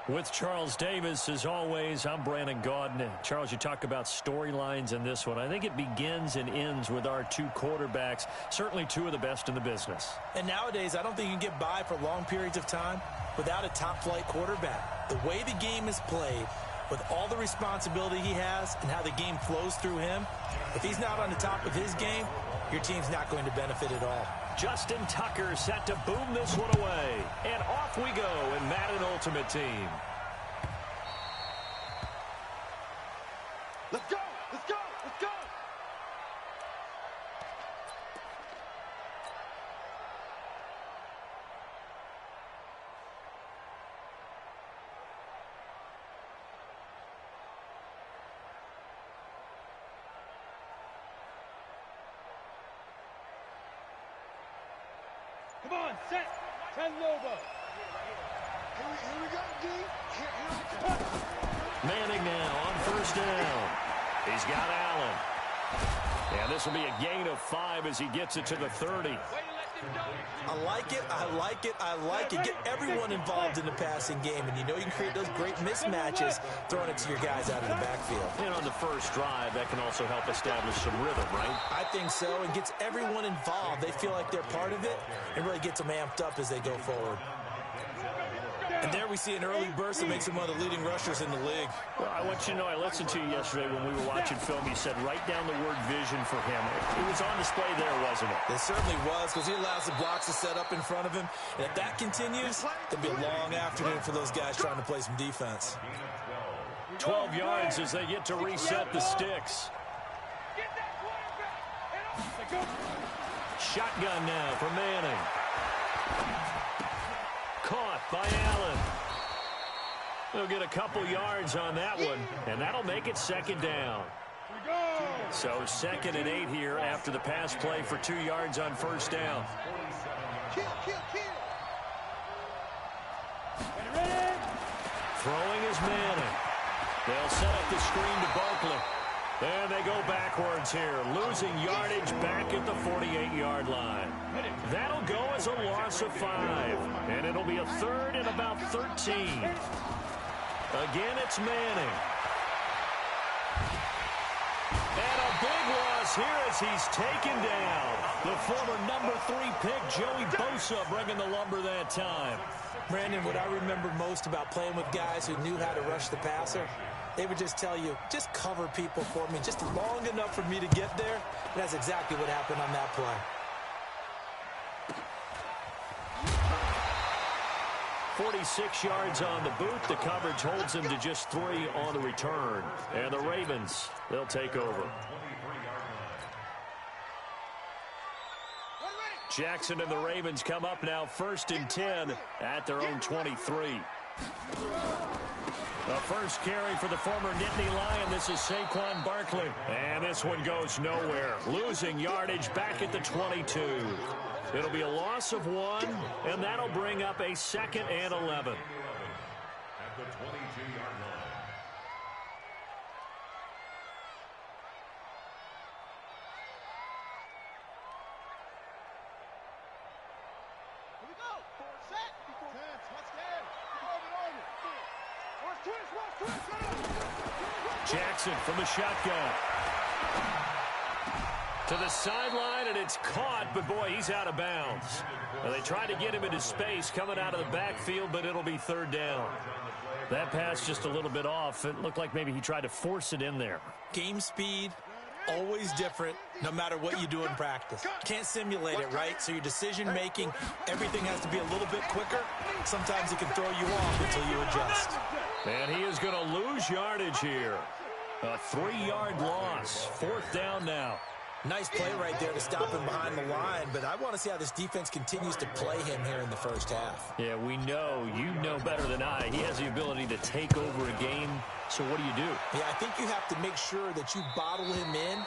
With Charles Davis, as always, I'm Brandon Gaudin. Charles, you talk about storylines in this one. I think it begins and ends with our two quarterbacks, certainly two of the best in the business. And nowadays, I don't think you can get by for long periods of time without a top-flight quarterback. The way the game is played, with all the responsibility he has and how the game flows through him, if he's not on the top of his game, your team's not going to benefit at all. Justin Tucker set to boom this one away. And off we go in Madden Ultimate Team. Let's go! Let's go! Let's go! Come on, set! Ten Lobo! Here we go, D! Manning now on first down. He's got Allen. And this will be a gain of 5 as he gets it to the 30. I like it, I like it, I like it. Get everyone involved in the passing game, and you know you can create those great mismatches throwing it to your guys out of the backfield. And on the first drive, that can also help establish some rhythm, right? I think so, and gets everyone involved. They feel like they're part of it, and really gets them amped up as they go forward. And there we see an early burst that makes him one of the leading rushers in the league. Well, I want you to know, I listened to you yesterday when we were watching film. You said write down the word vision for him. It was on display there, wasn't it? It certainly was, because he allows the blocks to set up in front of him. And if that continues, it'll be a long afternoon for those guys trying to play some defense. 12 yards as they get to reset the sticks. Shotgun now for Manning. Caught by Allen. They'll get a couple yards on that one, and that'll make it second down. So 2nd and 8 here after the pass play for 2 yards on first down. Throwing is Manning. They'll set up the screen to Barkley. And they go backwards here, losing yardage back at the 48-yard line. That'll go as a loss of 5, and it'll be a 3rd and about 13. Again, it's Manning. And a big loss here as he's taken down. The former number 3 pick, Joey Bosa, bringing the lumber that time. Brandon, what I remember most about playing with guys who knew how to rush the passer, they would just tell you, just cover people for me, just long enough for me to get there. And that's exactly what happened on that play. 46 yards on the boot. The coverage holds him to just 3 on the return. And the Ravens, they'll take over. Jackson and the Ravens come up now 1st and 10 at their own 23. The first carry for the former Nittany Lion. This is Saquon Barkley. And this one goes nowhere. Losing yardage back at the 22. It'll be a loss of 1, and that'll bring up a 2nd and 11. At the 22-yard line. Here we go. Set. Touchdown. Jackson from the shotgun. To the sideline, and it's caught, but boy, he's out of bounds. Well, they tried to get him into space coming out of the backfield, but it'll be 3rd down. That pass just a little bit off. It looked like maybe he tried to force it in there. Game speed, always different, no matter what you do in practice. Can't simulate it, right? So your decision-making, everything has to be a little bit quicker. Sometimes it can throw you off until you adjust. And he is going to lose yardage here. A 3-yard loss. 4th down now. Nice play right there to stop him behind the line, but I want to see how this defense continues to play him here in the first half. Yeah, we know. You know better than I. He has the ability to take over a game. So what do you do? Yeah, I think you have to make sure that you bottle him in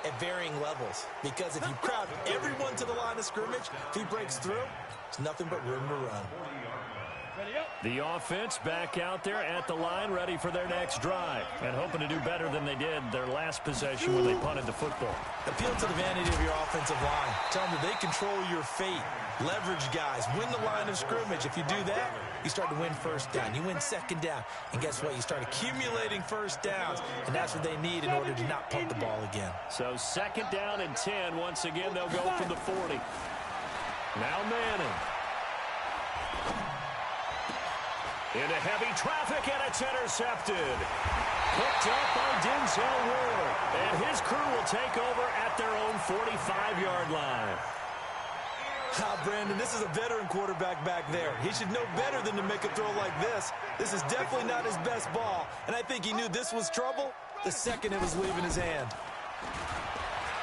at varying levels, because if you crowd everyone to the line of scrimmage, if he breaks through, it's nothing but room to run. The offense back out there at the line, ready for their next drive, and hoping to do better than they did their last possession when they punted the football. Appeal to the vanity of your offensive line. Tell them that they control your fate. Leverage guys. Win the line of scrimmage. If you do that, you start to win first down. You win second down. And guess what? You start accumulating first downs. And that's what they need in order to not punt the ball again. So second down and 10. Once again, they'll go from the 40. Now Manning. Into heavy traffic, and it's intercepted. Picked up by Denzel Ward. And his crew will take over at their own 45-yard line. Brandon, this is a veteran quarterback back there. He should know better than to make a throw like this. This is definitely not his best ball. And I think he knew this was trouble the second it was leaving his hand.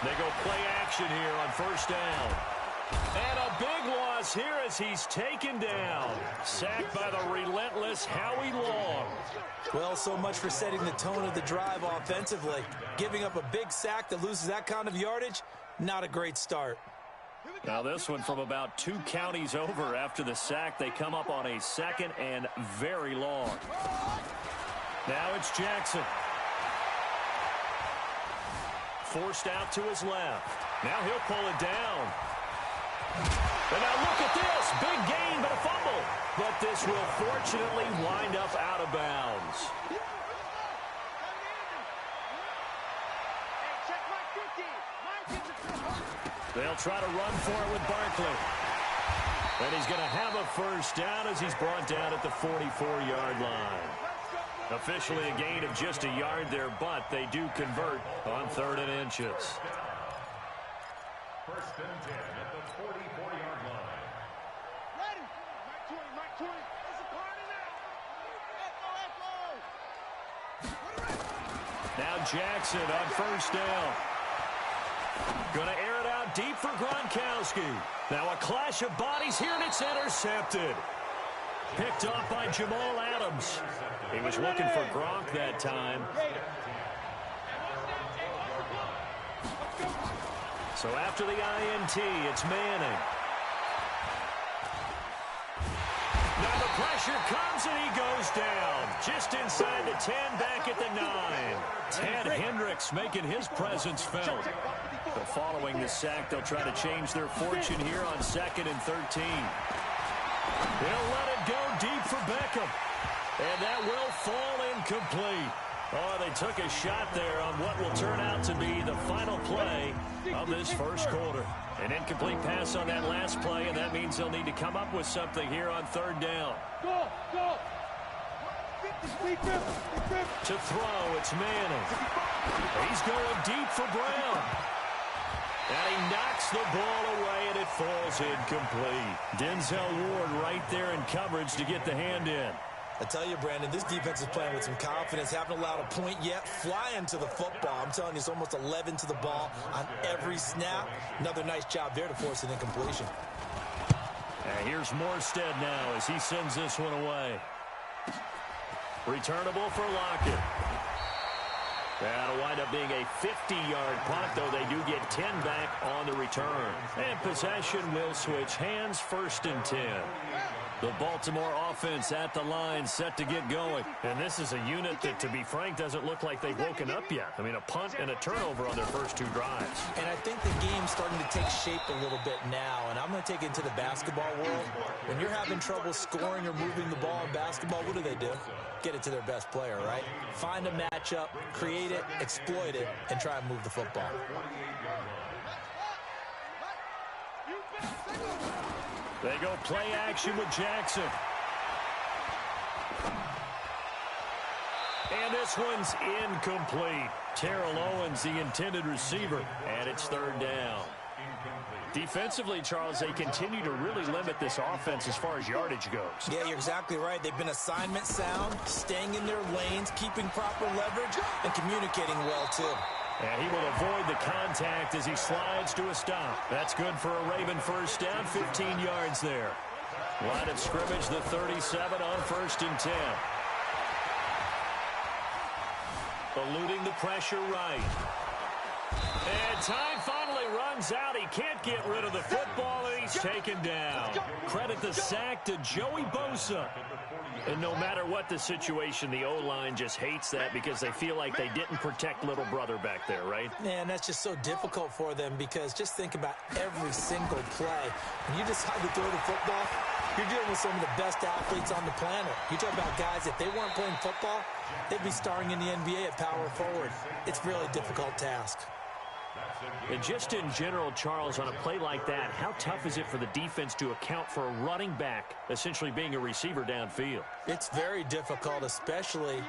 They go play action here on first down. And a big loss here as he's taken down. Sacked by the relentless Howie Long. Well, so much for setting the tone of the drive offensively. Giving up a big sack that loses that kind of yardage, not a great start. Now this one from about 2 counties over after the sack. They come up on a second and very long. Now it's Jackson. Forced out to his left. Now he'll pull it down. And now look at this. Big gain, but a fumble. But this will fortunately wind up out of bounds. They'll try to run for it with Barkley. And he's going to have a first down as he's brought down at the 44-yard line. Officially a gain of just a yard there, but they do convert on 3rd and inches. First and 10 at the 44-yard line. Ready. Mike 20. It's a party now. Now Jackson on first down. Going to air it out deep for Gronkowski. Now a clash of bodies here, and it's intercepted. Picked off by Jamal Adams. He was looking for Gronk that time. So after the INT, it's Manning. Now the pressure comes, and he goes down. Just inside the 10, back at the 9. Ted Hendricks making his presence felt. But following the sack, they'll try to change their fortune here on 2nd and 13. They'll let it go deep for Beckham. And that will fall incomplete. Oh, they took a shot there on what will turn out to be the final play of this first quarter. An incomplete pass on that last play, and that means they'll need to come up with something here on 3rd down. Go. To throw, it's Manning. He's going deep for Brown. And he knocks the ball away, and it falls incomplete. Denzel Ward right there in coverage to get the hand in. I tell you, Brandon, this defense is playing with some confidence. Haven't allowed a point yet. Flying to the football. I'm telling you, it's almost 11 to the ball on every snap. Another nice job there to force an incompletion. And here's Morstead now as he sends this one away. Returnable for Lockett. That'll wind up being a 50-yard punt, though they do get 10 back on the return. And possession will switch hands, 1st and 10. The Baltimore offense at the line, set to get going. And this is a unit that, to be frank, doesn't look like they've woken up yet. I mean, a punt and a turnover on their first 2 drives. And I think the game's starting to take shape a little bit now. And I'm going to take it into the basketball world. When you're having trouble scoring or moving the ball in basketball, what do? Get it to their best player, right? Find a matchup, create it, exploit it, and try and move the football. They go play action with Jackson. And this one's incomplete. Terrell Owens, the intended receiver, and it's 3rd down. Defensively, Charles, they continue to really limit this offense as far as yardage goes. Yeah, you're exactly right. They've been assignment sound, staying in their lanes, keeping proper leverage, and communicating well, too. And he will avoid the contact as he slides to a stop. That's good for a Raven first down, 15 yards there. Line of scrimmage, the 37 on 1st and 10. Eluding the pressure right. And time finally runs out. He can't get rid of the football, and he's taken down. Credit the sack to Joey Bosa. And no matter what the situation, the O-line just hates that because they feel like they didn't protect little brother back there, right? Man, that's just so difficult for them because just think about every single play. When you decide to throw the football, You're dealing with some of the best athletes on the planet. You talk about guys, if they weren't playing football, they'd be starring in the NBA at power forward. It's a really difficult task. And just in general, Charles, on a play like that, how tough is it for the defense to account for a running back essentially being a receiver downfield? It's very difficult, especially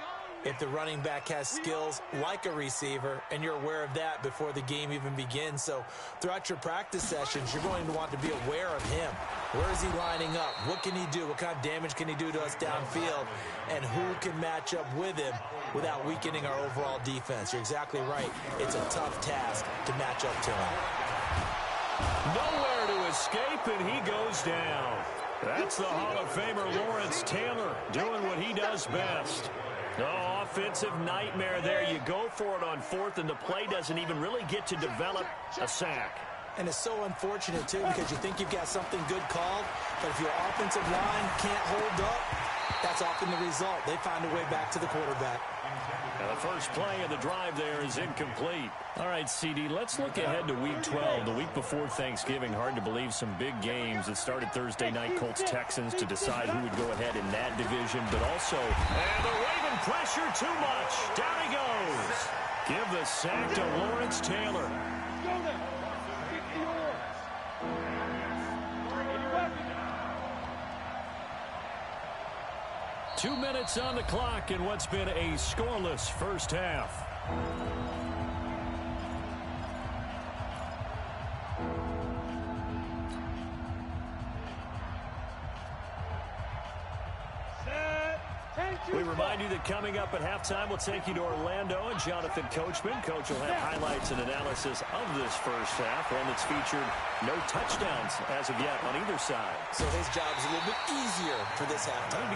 if the running back has skills like a receiver, and you're aware of that before the game even begins. So throughout your practice sessions, you're going to want to be aware of him. Where is he lining up? What can he do? What kind of damage can he do to us downfield? And who can match up with him without weakening our overall defense? You're exactly right. It's a tough task to match up to him. Nowhere to escape, and he goes down. That's the Hall of Famer Lawrence Taylor doing what he does best. No offensive nightmare there. You go for it on fourth, and the play doesn't even really get to develop a sack. And it's so unfortunate, too, because you think you've got something good called, but if your offensive line can't hold up, that's often the result. They find a way back to the quarterback. And the first play of the drive there is incomplete. All right, CD, let's look ahead to Week 12. The week before Thanksgiving, hard to believe some big games. It started Thursday night, Colts-Texans, to decide who would go ahead in that division. But also, and they're waving pressure too much. Down he goes. Give the sack to Lawrence Taylor. 2 minutes on the clock in what's been a scoreless first half. We remind you that coming up at halftime, we'll take you to Orlando and Jonathan Coachman. Coach will have highlights and analysis of this first half, one that's featured no touchdowns as of yet on either side. So his job's a little bit easier for this halftime.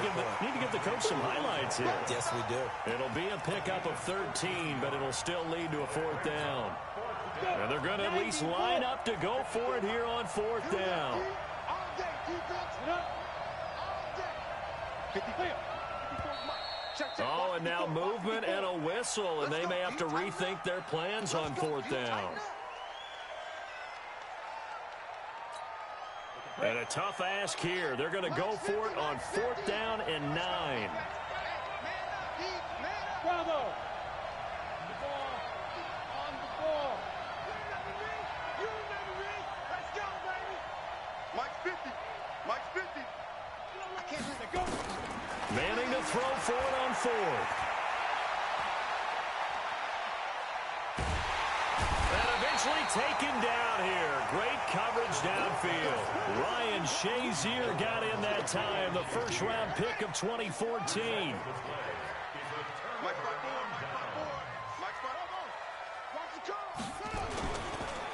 Need to give the coach some highlights here. Yes, we do. It'll be a pickup of 13, but it'll still lead to a fourth down. And they're going to at least line up to go for it here on fourth down. Oh, and now movement and a whistle, and they may have to rethink their plans on fourth down. And a tough ask here. They're going to go for it on fourth down and 9. Bravo! Manning to throw for it on fourth. And eventually taken down here. Great coverage downfield. Ryan Shazier got in that time, the first-round pick of 2014.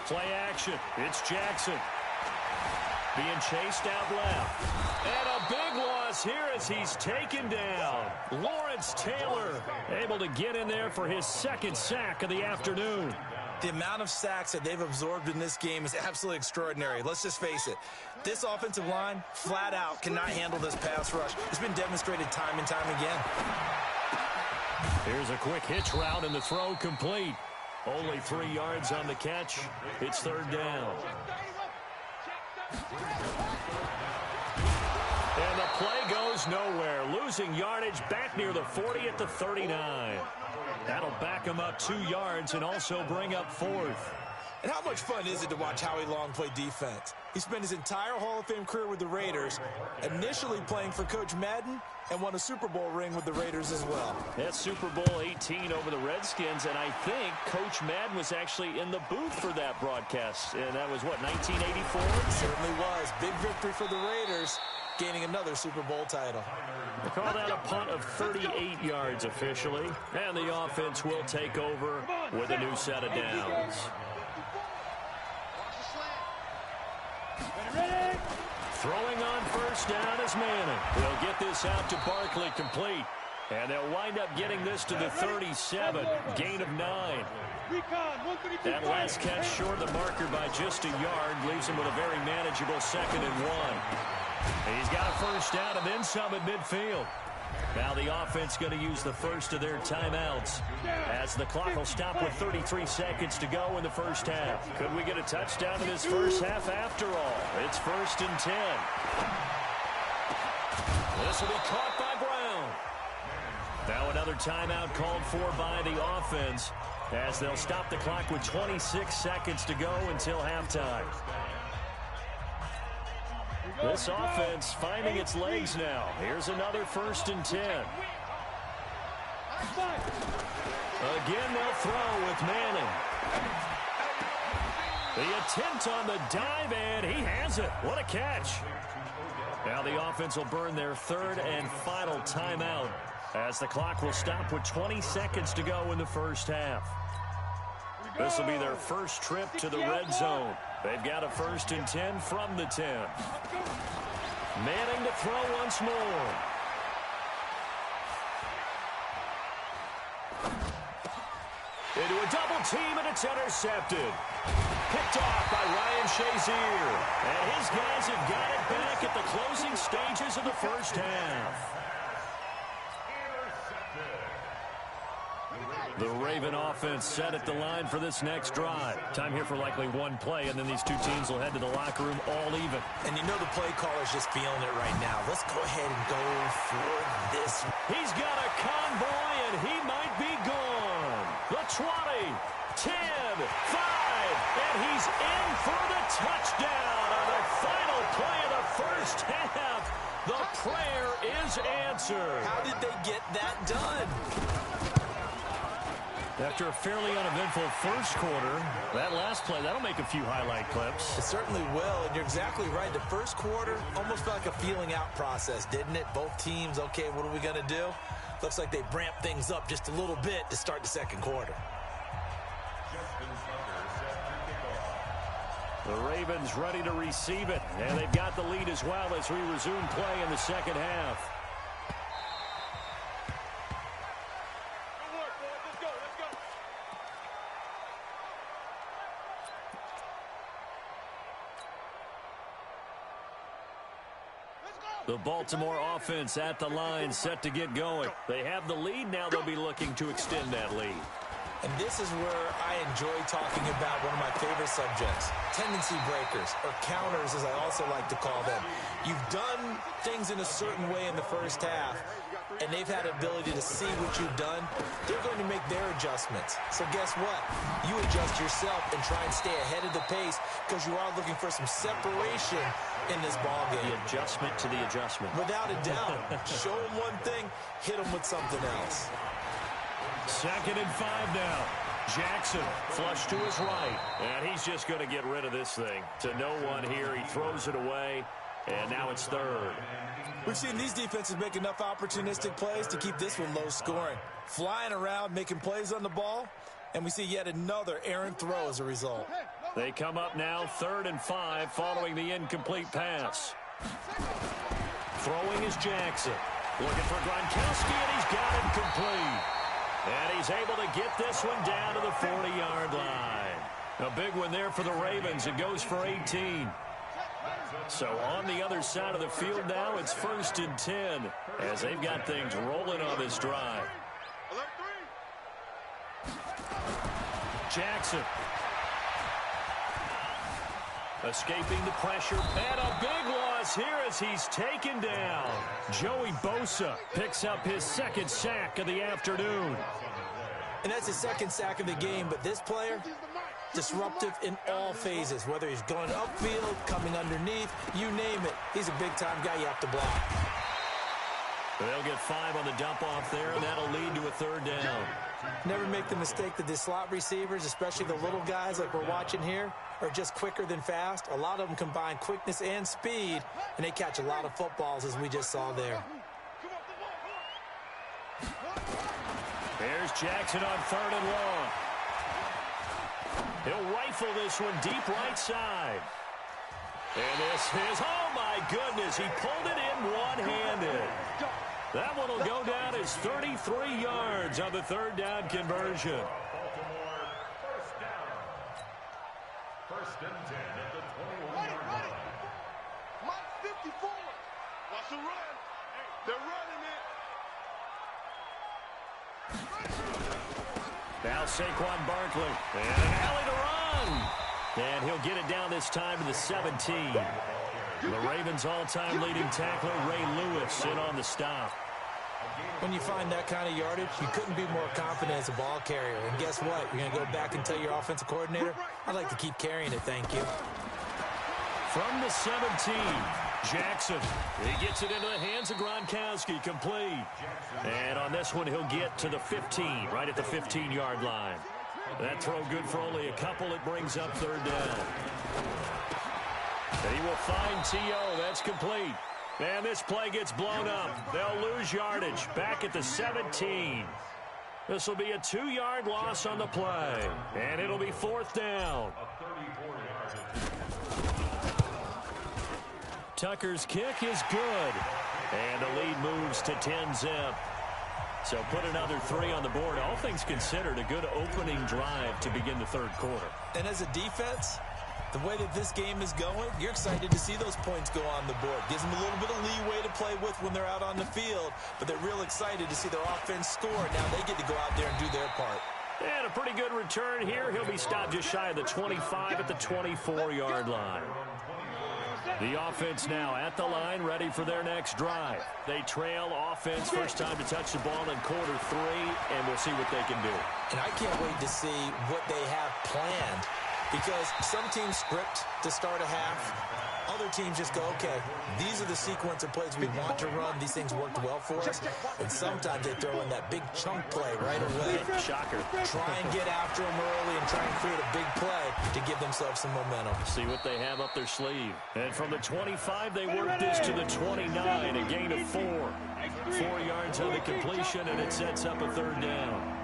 Play action. It's Jackson. Being chased out left. And a big loss here as he's taken down. Lawrence Taylor able to get in there for his second sack of the afternoon. The amount of sacks that they've absorbed in this game is absolutely extraordinary. Let's just face it. This offensive line, flat out, cannot handle this pass rush. It's been demonstrated time and time again. Here's a quick hitch route, and the throw complete. Only 3 yards on the catch. It's third down. And the play goes nowhere. Losing yardage back near the 40 at the 39. That'll back him up 2 yards and also bring up fourth. And how much fun is it to watch Howie Long play defense? He spent his entire Hall of Fame career with the Raiders, initially playing for Coach Madden, and won a Super Bowl ring with the Raiders as well. That's Super Bowl 18 over the Redskins, and I think Coach Madden was actually in the booth for that broadcast. And that was, what, 1984? It certainly was. Big victory for the Raiders, gaining another Super Bowl title. They call that a punt of 38 yards officially, and the offense will take over with a new set of downs. Throwing on first down is Manning. They'll get this out to Barkley complete. And they'll wind up getting this to the 37. Gain of 9. That last catch short of the marker by just a yard leaves him with a very manageable 2nd and 1. He's got a first down and then some at midfield. Now the offense going to use the first of their timeouts as the clock will stop with 33 seconds to go in the first half. Could we get a touchdown in this first half after all? It's 1st and 10. This will be caught by Brown. Now another timeout called for by the offense as they'll stop the clock with 26 seconds to go until halftime. This offense finding its legs now. Here's another 1st and 10. Again, they'll throw with Manning. The attempt on the dive, and he has it. What a catch. Now the offense will burn their 3rd and final timeout as the clock will stop with 20 seconds to go in the first half. This will be their first trip to the red zone. They've got a 1st and 10 from the 10. Manning to throw once more. Into a double team, and it's intercepted. Picked off by Ryan Shazier. And his guys have got it back at the closing stages of the first half. The Raven offense set at the line for this next drive. Time here for likely one play, and then these two teams will head to the locker room all even. And you know the play caller's just feeling it right now. Let's go ahead and go for this. He's got a convoy, and he might be gone. The 20, 10, 5, and he's in for the touchdown on the final play of the first half. The prayer is answered. How did they get that done? After a fairly uneventful first quarter, that last play, that'll make a few highlight clips. It certainly will, and you're exactly right. The first quarter almost felt like a feeling out process, didn't it? Both teams, okay, what are we going to do? Looks like they ramped things up just a little bit to start the second quarter. The Ravens ready to receive it, and they've got the lead as well as we resume play in the second half. The Baltimore offense at the line, set to get going. They have the lead now. They'll be looking to extend that lead. And this is where I enjoy talking about one of my favorite subjects, tendency breakers, or counters as I also like to call them. You've done things in a certain way in the first half, and they've had an ability to see what you've done. They're going to make their adjustments. So guess what? You adjust yourself and try and stay ahead of the pace because you are looking for some separation in this ballgame. The adjustment to the adjustment. Without a doubt. Show them one thing, hit them with something else. 2nd and 5 now. Jackson flush to his right. And he's just going to get rid of this thing. To no one here. He throws it away. And now it's 3rd. We've seen these defenses make enough opportunistic plays to keep this one low scoring. Flying around, making plays on the ball. And we see yet another errant throw as a result. They come up now 3rd and 5 following the incomplete pass. Throwing is Jackson. Looking for Gronkowski, and he's got it complete. And he's able to get this one down to the 40-yard line. A big one there for the Ravens. It goes for 18. So on the other side of the field now, it's 1st and 10 as they've got things rolling on this drive. Jackson. Escaping the pressure, and a big loss here as he's taken down. Joey Bosa picks up his 2nd sack of the afternoon. And that's his 2nd sack of the game, but this player, disruptive in all phases, whether he's going upfield, coming underneath, you name it. He's a big-time guy you have to block. They'll get 5 on the dump-off there, and that'll lead to a 3rd down. Never make the mistake that the slot receivers, especially the little guys like we're watching here, are just quicker than fast. A lot of them combine quickness and speed, and they catch a lot of footballs, as we just saw there. There's Jackson on 3rd and long. He'll rifle this one deep right side. And this is, oh my goodness, he pulled it in one-handed. That one will go down as 33 yards on the 3rd down conversion. Baltimore, 1st down. 1st and 10 at the 21-yard line. Mike 54. Watch the run. They're running it. Now Saquon Barkley. And an alley to run. And he'll get it down this time to the 17. The Ravens' all-time leading tackler, Ray Lewis, in on the stop. When you find that kind of yardage, you couldn't be more confident as a ball carrier. And guess what? You're going to go back and tell your offensive coordinator, I'd like to keep carrying it, thank you. From the 17, Jackson. He gets it into the hands of Gronkowski, complete. And on this one, he'll get to the 15, right at the 15-yard line. That throw good for only a couple. It brings up third down. And he will find T.O. That's complete. And this play gets blown up. They'll lose yardage back at the 17. This will be a 2-yard loss on the play. And it'll be fourth down. Tucker's kick is good. And the lead moves to 10-zip. So put another 3 on the board. All things considered, a good opening drive to begin the third quarter. And as a defense, the way that this game is going, you're excited to see those points go on the board. Gives them a little bit of leeway to play with when they're out on the field, but they're real excited to see their offense score. Now they get to go out there and do their part. And a pretty good return here. He'll be stopped just shy of the 25 at the 24-yard line. The offense now at the line, ready for their next drive. They trail offense, first time to touch the ball in quarter 3, and we'll see what they can do. And I can't wait to see what they have planned. Because some teams script to start a half. Other teams just go, okay, these are the sequence of plays we want to run. These things worked well for us. And sometimes they throw in that big chunk play right away. Shocker. Try and get after them early and try and create a big play to give themselves some momentum. See what they have up their sleeve. And from the 25, they work this to the 29, a gain of 4. 4 yards on the completion, and it sets up a third down.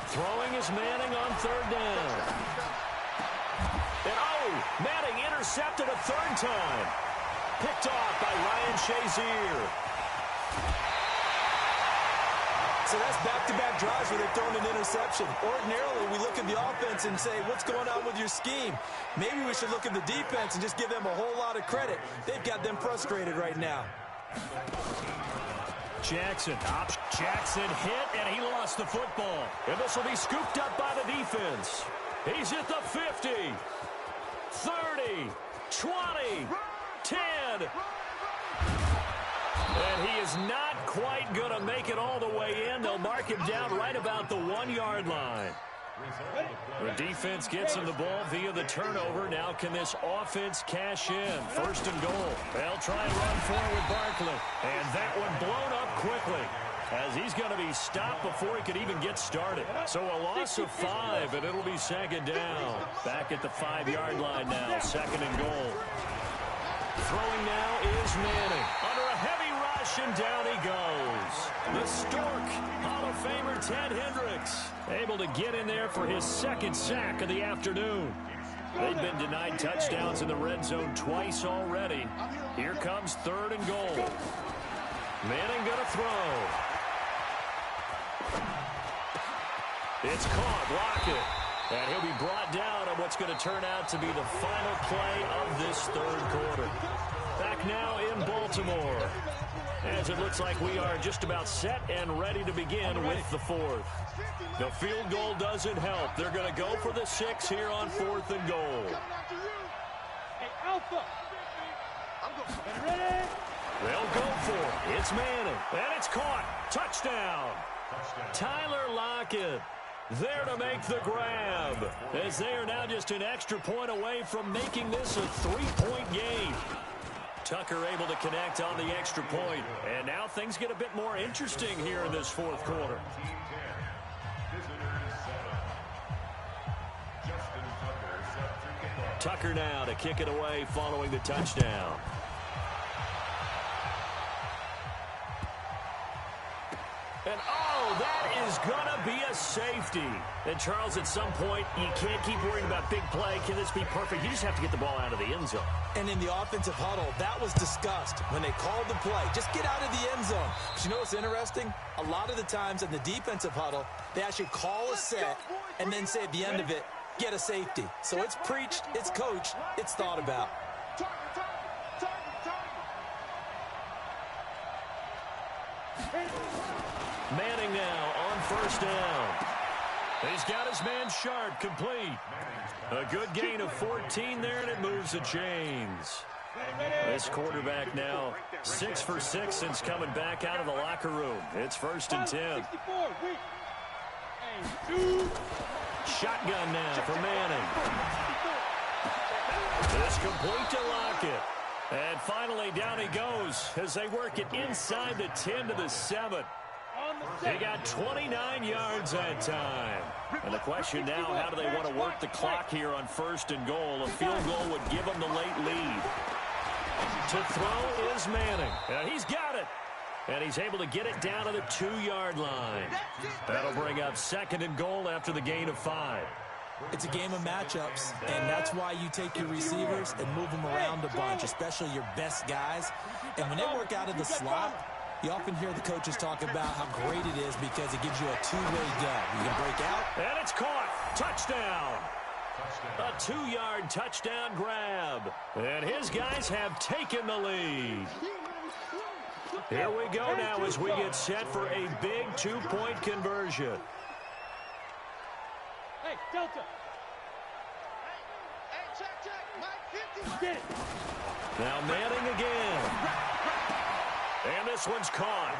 Throwing is Manning on third down. And Manning intercepted a third time. Picked off by Ryan Shazier. So that's back-to-back drives where they've thrown an interception. Ordinarily, we look at the offense and say, what's going on with your scheme? Maybe we should look at the defense and just give them a whole lot of credit. They've got them frustrated right now. Jackson hit, and he lost the football. And this will be scooped up by the defense. He's at the 50, 30, 20, 10. And he is not quite going to make it all the way in. They'll mark him down right about the 1-yard line. The defense gets him the ball via the turnover. Now can this offense cash in? First and goal. They'll try and run forward Barkley. And that one blown up quickly as he's going to be stopped before he could even get started. So a loss of 5, and it'll be second down. Back at the 5-yard line now. Second and goal. Throwing now is Manning. Under a heavy rush, and down he goes. The Stork, Hall of Famer Ted Hendricks, able to get in there for his second sack of the afternoon. They've been denied touchdowns in the red zone twice already. Here comes third and goal. Manning going to throw. It's caught. Lockett. And he'll be brought down on what's going to turn out to be the final play of this third quarter. Back now in Baltimore, as it looks like we are just about set and ready to begin with the fourth. The field goal doesn't help. They're going to go for the 6 here on 4th and goal. They'll go for it. It's Manning, and it's caught. Touchdown. Tyler Lockett there to make the grab, as they are now just an extra point away from making this a 3-point game. Tucker able to connect on the extra point, and now things get a bit more interesting here in this fourth quarter. Tucker now to kick it away following the touchdown. And that is going to be a safety. And Charles, at some point, you can't keep worrying about big play. Can this be perfect? You just have to get the ball out of the end zone. And in the offensive huddle, that was discussed when they called the play. Just get out of the end zone. But you know what's interesting? A lot of the times in the defensive huddle, they actually call a set and then say at the end of it, get a safety. So it's preached, it's coached, it's thought about. Manning now on first down. He's got his man Sharp complete. A good gain of 14 there, and it moves the chains. This quarterback now 6 for 6 since coming back out of the locker room. It's 1st and 10. Shotgun now for Manning. It's complete to Lockett. And finally down he goes as they work it inside the 10 to the 7. He got 29 yards that time. And the question now, how do they want to work the clock here on 1st and goal? A field goal would give them the late lead. To throw is Manning. And he's got it. And he's able to get it down to the 2-yard line. That'll bring up 2nd and goal after the gain of 5. It's a game of matchups, and that's why you take your receivers and move them around a bunch, especially your best guys. And when they work out of the slot, you often hear the coaches talk about how great it is because it gives you a two-way go. You can break out. And it's caught. Touchdown. A 2-yard touchdown grab. And his guys have taken the lead. Here we go now as we get set for a big 2-point conversion. Hey, Delta. Hey, check. Mike 50. Get it. Now Manning again. And this one's caught.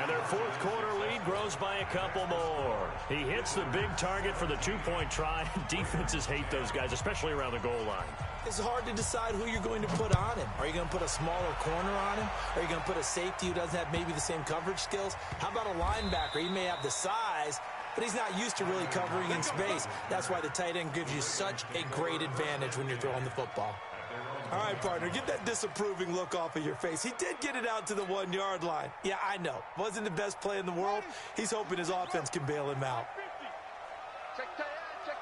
And their 4th quarter lead grows by a couple more. He hits the big target for the 2-point try. Defenses hate those guys, especially around the goal line. It's hard to decide who you're going to put on him. Are you going to put a smaller corner on him? Are you going to put a safety who doesn't have maybe the same coverage skills? How about a linebacker? He may have the size, but he's not used to really covering in space. That's why the tight end gives you such a great advantage when you're throwing the football. All right, partner, get that disapproving look off of your face. He did get it out to the 1-yard line. Yeah, I know. Wasn't the best play in the world. He's hoping his offense can bail him out. Check tight, check.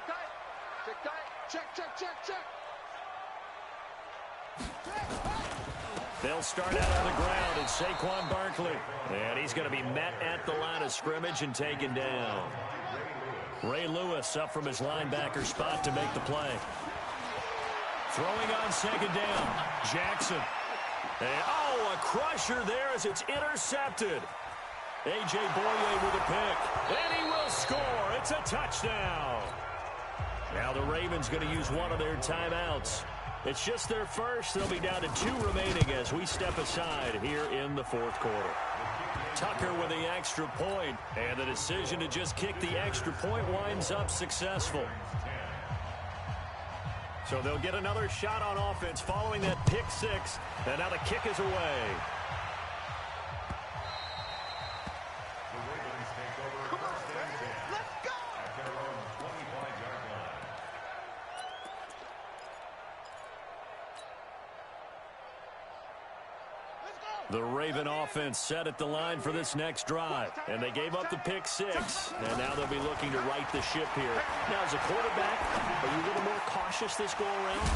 They'll start out on the ground, and Saquon Barkley. And he's going to be met at the line of scrimmage and taken down. Ray Lewis up from his linebacker spot to make the play. Throwing on 2nd down. Jackson. And, a crusher there as it's intercepted. A.J. Boye with a pick. And he will score. It's a touchdown. Now the Ravens going to use one of their timeouts. It's just their first. They'll be down to 2 remaining as we step aside here in the 4th quarter. Tucker with the extra point, and the decision to just kick the extra point winds up successful. So they'll get another shot on offense following that pick 6, and now the kick is away. The Raven offense set at the line for this next drive. And they gave up the pick 6. And now they'll be looking to right the ship here. Now, as a quarterback, are you a little more cautious this go-around?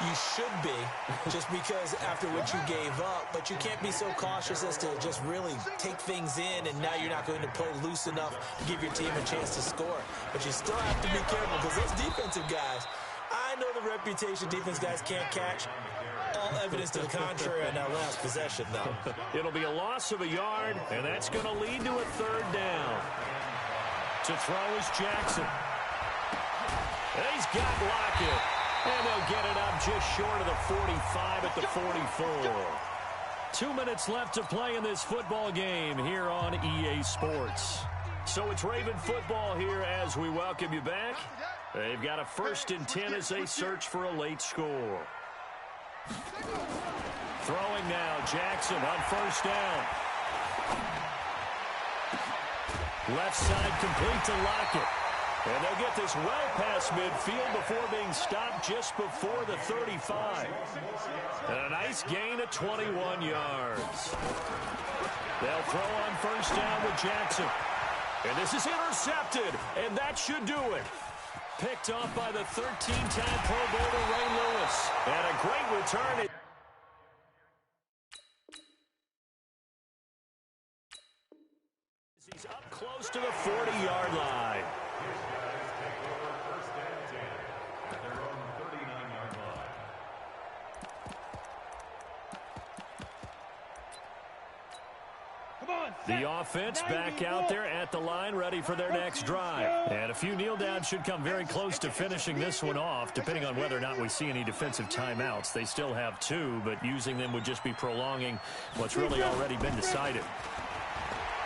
You should be, just because after what you gave up. But you can't be so cautious as to just really take things in, and now you're not going to play loose enough to give your team a chance to score. But you still have to be careful because those defensive guys, I know the reputation defense guys can't catch. All evidence to the contrary on that last possession, though. It'll be a loss of a yard, and that's going to lead to a 3rd down. To throw is Jackson. And he's got Lockett. And they'll get it up just short of the 45 at the 44. 2 minutes left to play in this football game here on EA Sports. So it's Raven football here as we welcome you back. They've got a 1st and 10 as they search for a late score. Throwing now, Jackson on 1st down. Left side complete to Lockett. And they'll get this well past midfield before being stopped just before the 35. And a nice gain of 21 yards. They'll throw on 1st down with Jackson. And this is intercepted, and that should do it. Picked off by the 13-time Pro Bowler Ray Lewis. And a great return. He's up close to the 40-yard line. Come on, The offense back out there at the line, ready for their next drive. And a few kneel downs should come very close to finishing this one off, depending on whether or not we see any defensive timeouts. They still have 2, but using them would just be prolonging what's really already been decided.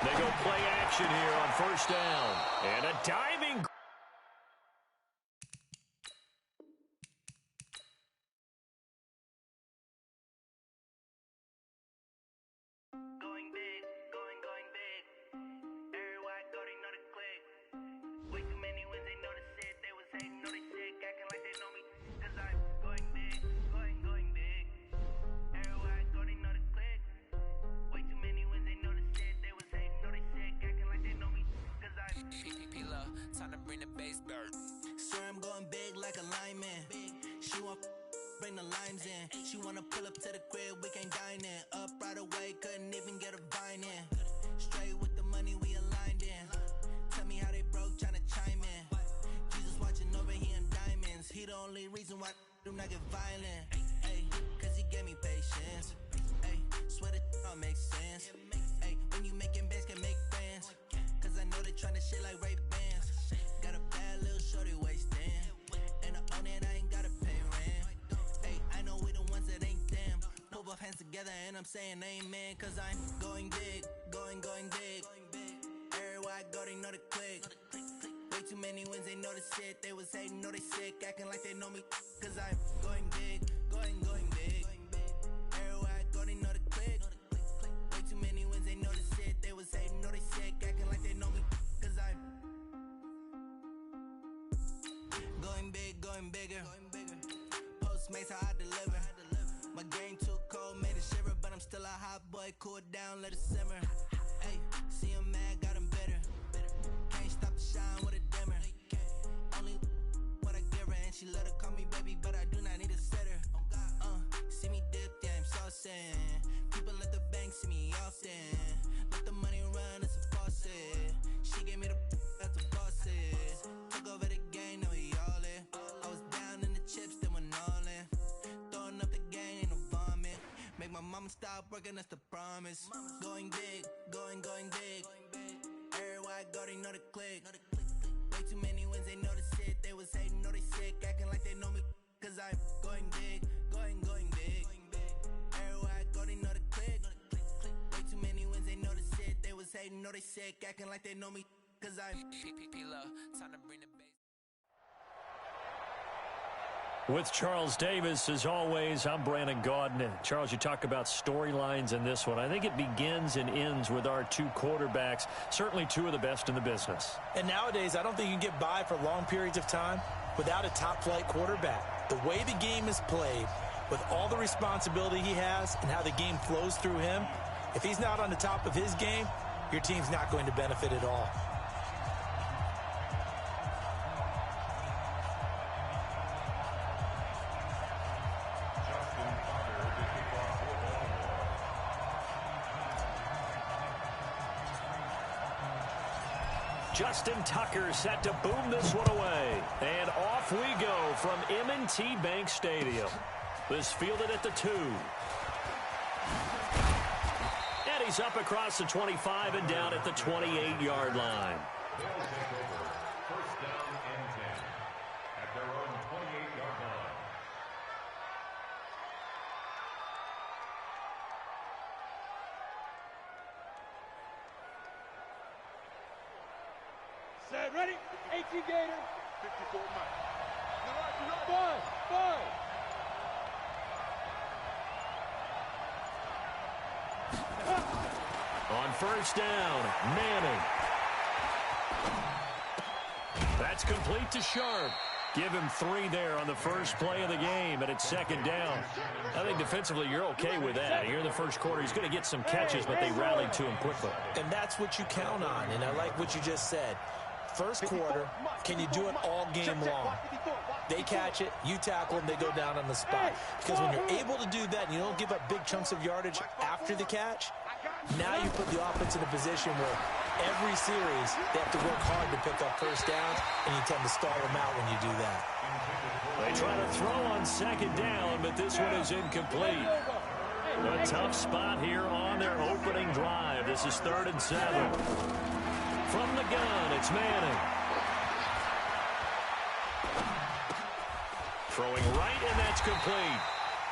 They go play action here on first down. And a diving. Time to bring the bass back. Sir, I'm going big like a lineman. She want bring the limes in. She wanna pull up to the crib, we can't dine in. Up right away, couldn't even get a vine in. Straight with the money, we aligned in. Tell me how they broke, tryna chime in. Jesus watching over, he in diamonds. He the only reason why I do not get violent. Ay, cause he gave me patience. Ay, swear that all makes sense. Ay, when you making bands, can make friends. Cause I know they tryna shit like Ray Bans. Got a bad little shorty wasting. And I own it, I ain't gotta pay rent. Hey, I know we the ones that ain't them. Put both hands together and I'm saying amen. Cause I'm going big, going big. Everywhere I go, they know the click. Way too many wins, they know the shit. They was hating, know they sick, acting like they know me. Cause I'm going big, going big. Everywhere I go, they know the click. Way too many wins, they know the shit. They was hating, know they sick, acting like they know me. Cause I'm going bigger. Postmates how I deliver. My game too cold, made it shiver, but I'm still a hot boy. Cool it down, let it simmer. Hey, see him mad, got him bitter. Can't stop the shine with a dimmer. Only what I give her, and she let her call me baby, but I do not need a sitter. See me dip, yeah, I'm saucing. People at the bank see me often. Let the money run, it's a faucet. She gave me the that's a faucet. Took over the game, now we all in. I was down in the chips, then went all in. Throwing up the game, ain't no vomit. Make my mama stop working, that's the promise. Going big, going big. Everywhere I go, they know the click. Way too many wins, they know the shit. They was hating, know they sick, acting like they know me. Cause I'm going big, going big. Everywhere I go, they know the click. Way too many wins, they know the shit. They was hating, know they sick, acting like they know me. Cause I'm time to bring the bass. With Charles Davis, as always, I'm Brandon Gaudin. Charles, you talk about storylines in this one. I think it begins and ends with our 2 quarterbacks, certainly 2 of the best in the business. And nowadays, I don't think you can get by for long periods of time without a top-flight quarterback. The way the game is played, with all the responsibility he has and how the game flows through him, if he's not on the top of his game, your team's not going to benefit at all. Justin Tucker set to boom this one away. And off we go from M&T Bank Stadium. This fielded at the 2. And he's up across the 25 and down at the 28-yard line. First down and 10 at their own 28-yard line. Set, ready? 18 Gator. 54 Mike. Five. On first down, Manning. That's complete to Sharp. Give him 3 there on the first play of the game, and it's second down. I think defensively you're okay with that. Here in the first quarter, he's going to get some catches, but they rallied to him quickly. And that's what you count on, and I like what you just said. First quarter, can you do it all game long? They catch it, you tackle them, they go down on the spot. Because when you're able to do that and you don't give up big chunks of yardage after the catch, now you put the offense in a position where every series they have to work hard to pick up first downs, and you tend to stall them out when you do that. They try to throw on second down, but this one is incomplete. A tough spot here on their opening drive. This is 3rd and 7. From the gun, it's Manning. Throwing right, and that's complete.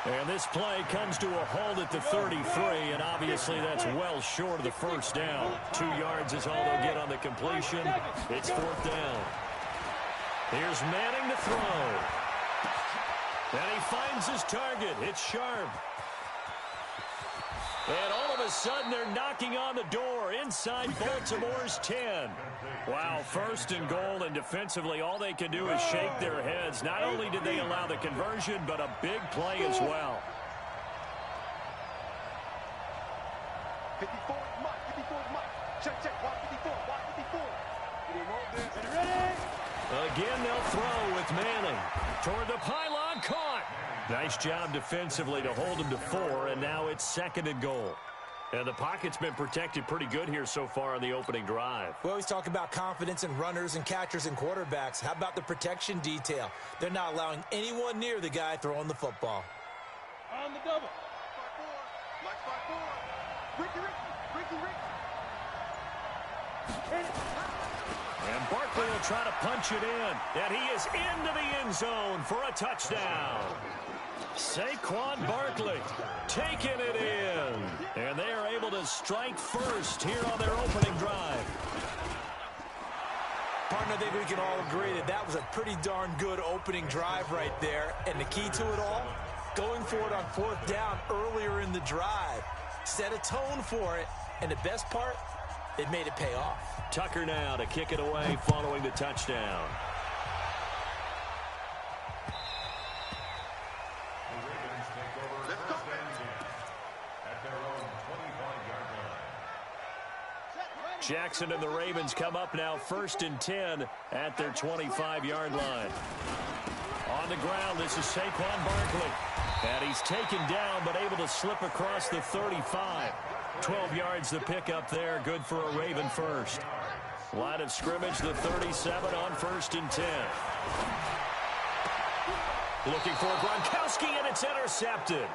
And this play comes to a halt at the 33, and obviously that's well short of the first down. 2 yards is all they'll get on the completion. It's 4th down. Here's Manning to throw. And he finds his target. It's Sharp. And all of a sudden, they're knocking on the door inside Baltimore's 10. Wow, 1st and goal, and defensively, all they can do is shake their heads. Not only did they allow the conversion, but a big play as well. 54, Mike, 54, Mike. Check, watch 54, watch 54. Get ready. Again, they'll throw with Manning. Toward the pylon, caught. Nice job defensively to hold him to 4, and now it's 2nd and goal. And the pocket's been protected pretty good here so far on the opening drive. We always talk about confidence in runners and catchers and quarterbacks. How about the protection detail? They're not allowing anyone near the guy throwing the football. On the double. 5-4. Ricky. And Barkley will try to punch it in. And he is into the end zone for a touchdown. Saquon Barkley taking it in. And they are able to strike first here on their opening drive. Partner, I think we can all agree that that was a pretty darn good opening drive right there. And the key to it all, going for it on 4th down earlier in the drive. Set a tone for it. And the best part, it made it pay off. Tucker now to kick it away following the touchdown. Jackson and the Ravens come up now 1st and 10 at their 25-yard line. On the ground, this is Saquon Barkley. And he's taken down but able to slip across the 35. 12 yards to pick up there. Good for a Raven first. Line of scrimmage, the 37 on 1st and 10. Looking for Gronkowski, and it's intercepted.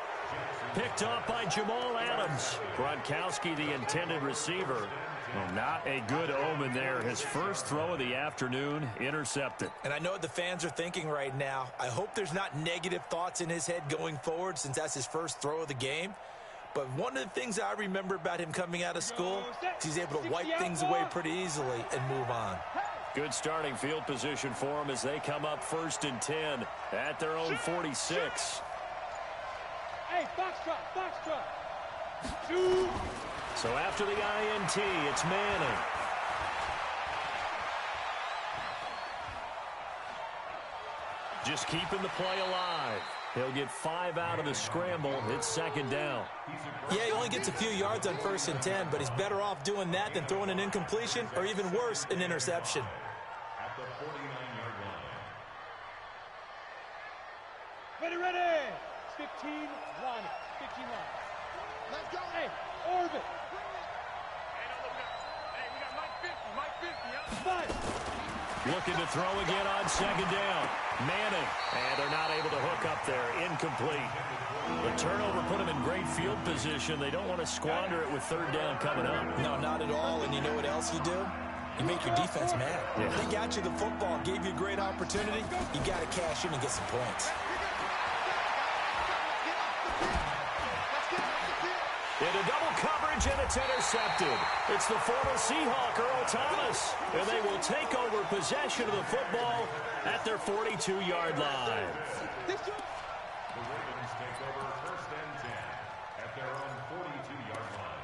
Picked off by Jamal Adams. Gronkowski, the intended receiver. Well, not a good omen there. His first throw of the afternoon, intercepted. And I know what the fans are thinking right now. I hope there's not negative thoughts in his head going forward since that's his first throw of the game. But one of the things I remember about him coming out of school is he's able to wipe things away pretty easily and move on. Good starting field position for him as they come up 1st and 10 at their own 46. Hey, foxtrot. So after the INT, it's Manning. Just keeping the play alive. He'll get 5 out of the scramble. It's 2nd down. Yeah, he only gets a few yards on 1st and 10, but he's better off doing that than throwing an incompletion or even worse, an interception. At the 49-yard line. Ready. 15 line. Let's go. Hey, Orbit. Hey, we got Mike 50, yeah? Looking to throw again on 2nd down. Manning, and they're not able to hook up there. Incomplete. The turnover put them in great field position. They don't want to squander it with 3rd down coming up. No, not at all. And you know what else you do? You make your defense mad. Yeah. They got you the football, gave you a great opportunity. You got to cash in and get some points. Into double coverage, and it's intercepted. It's the former Seahawk, Earl Thomas. And they will take over possession of the football at their 42-yard line. The Ravens take over 1st and 10 at their own 42-yard line.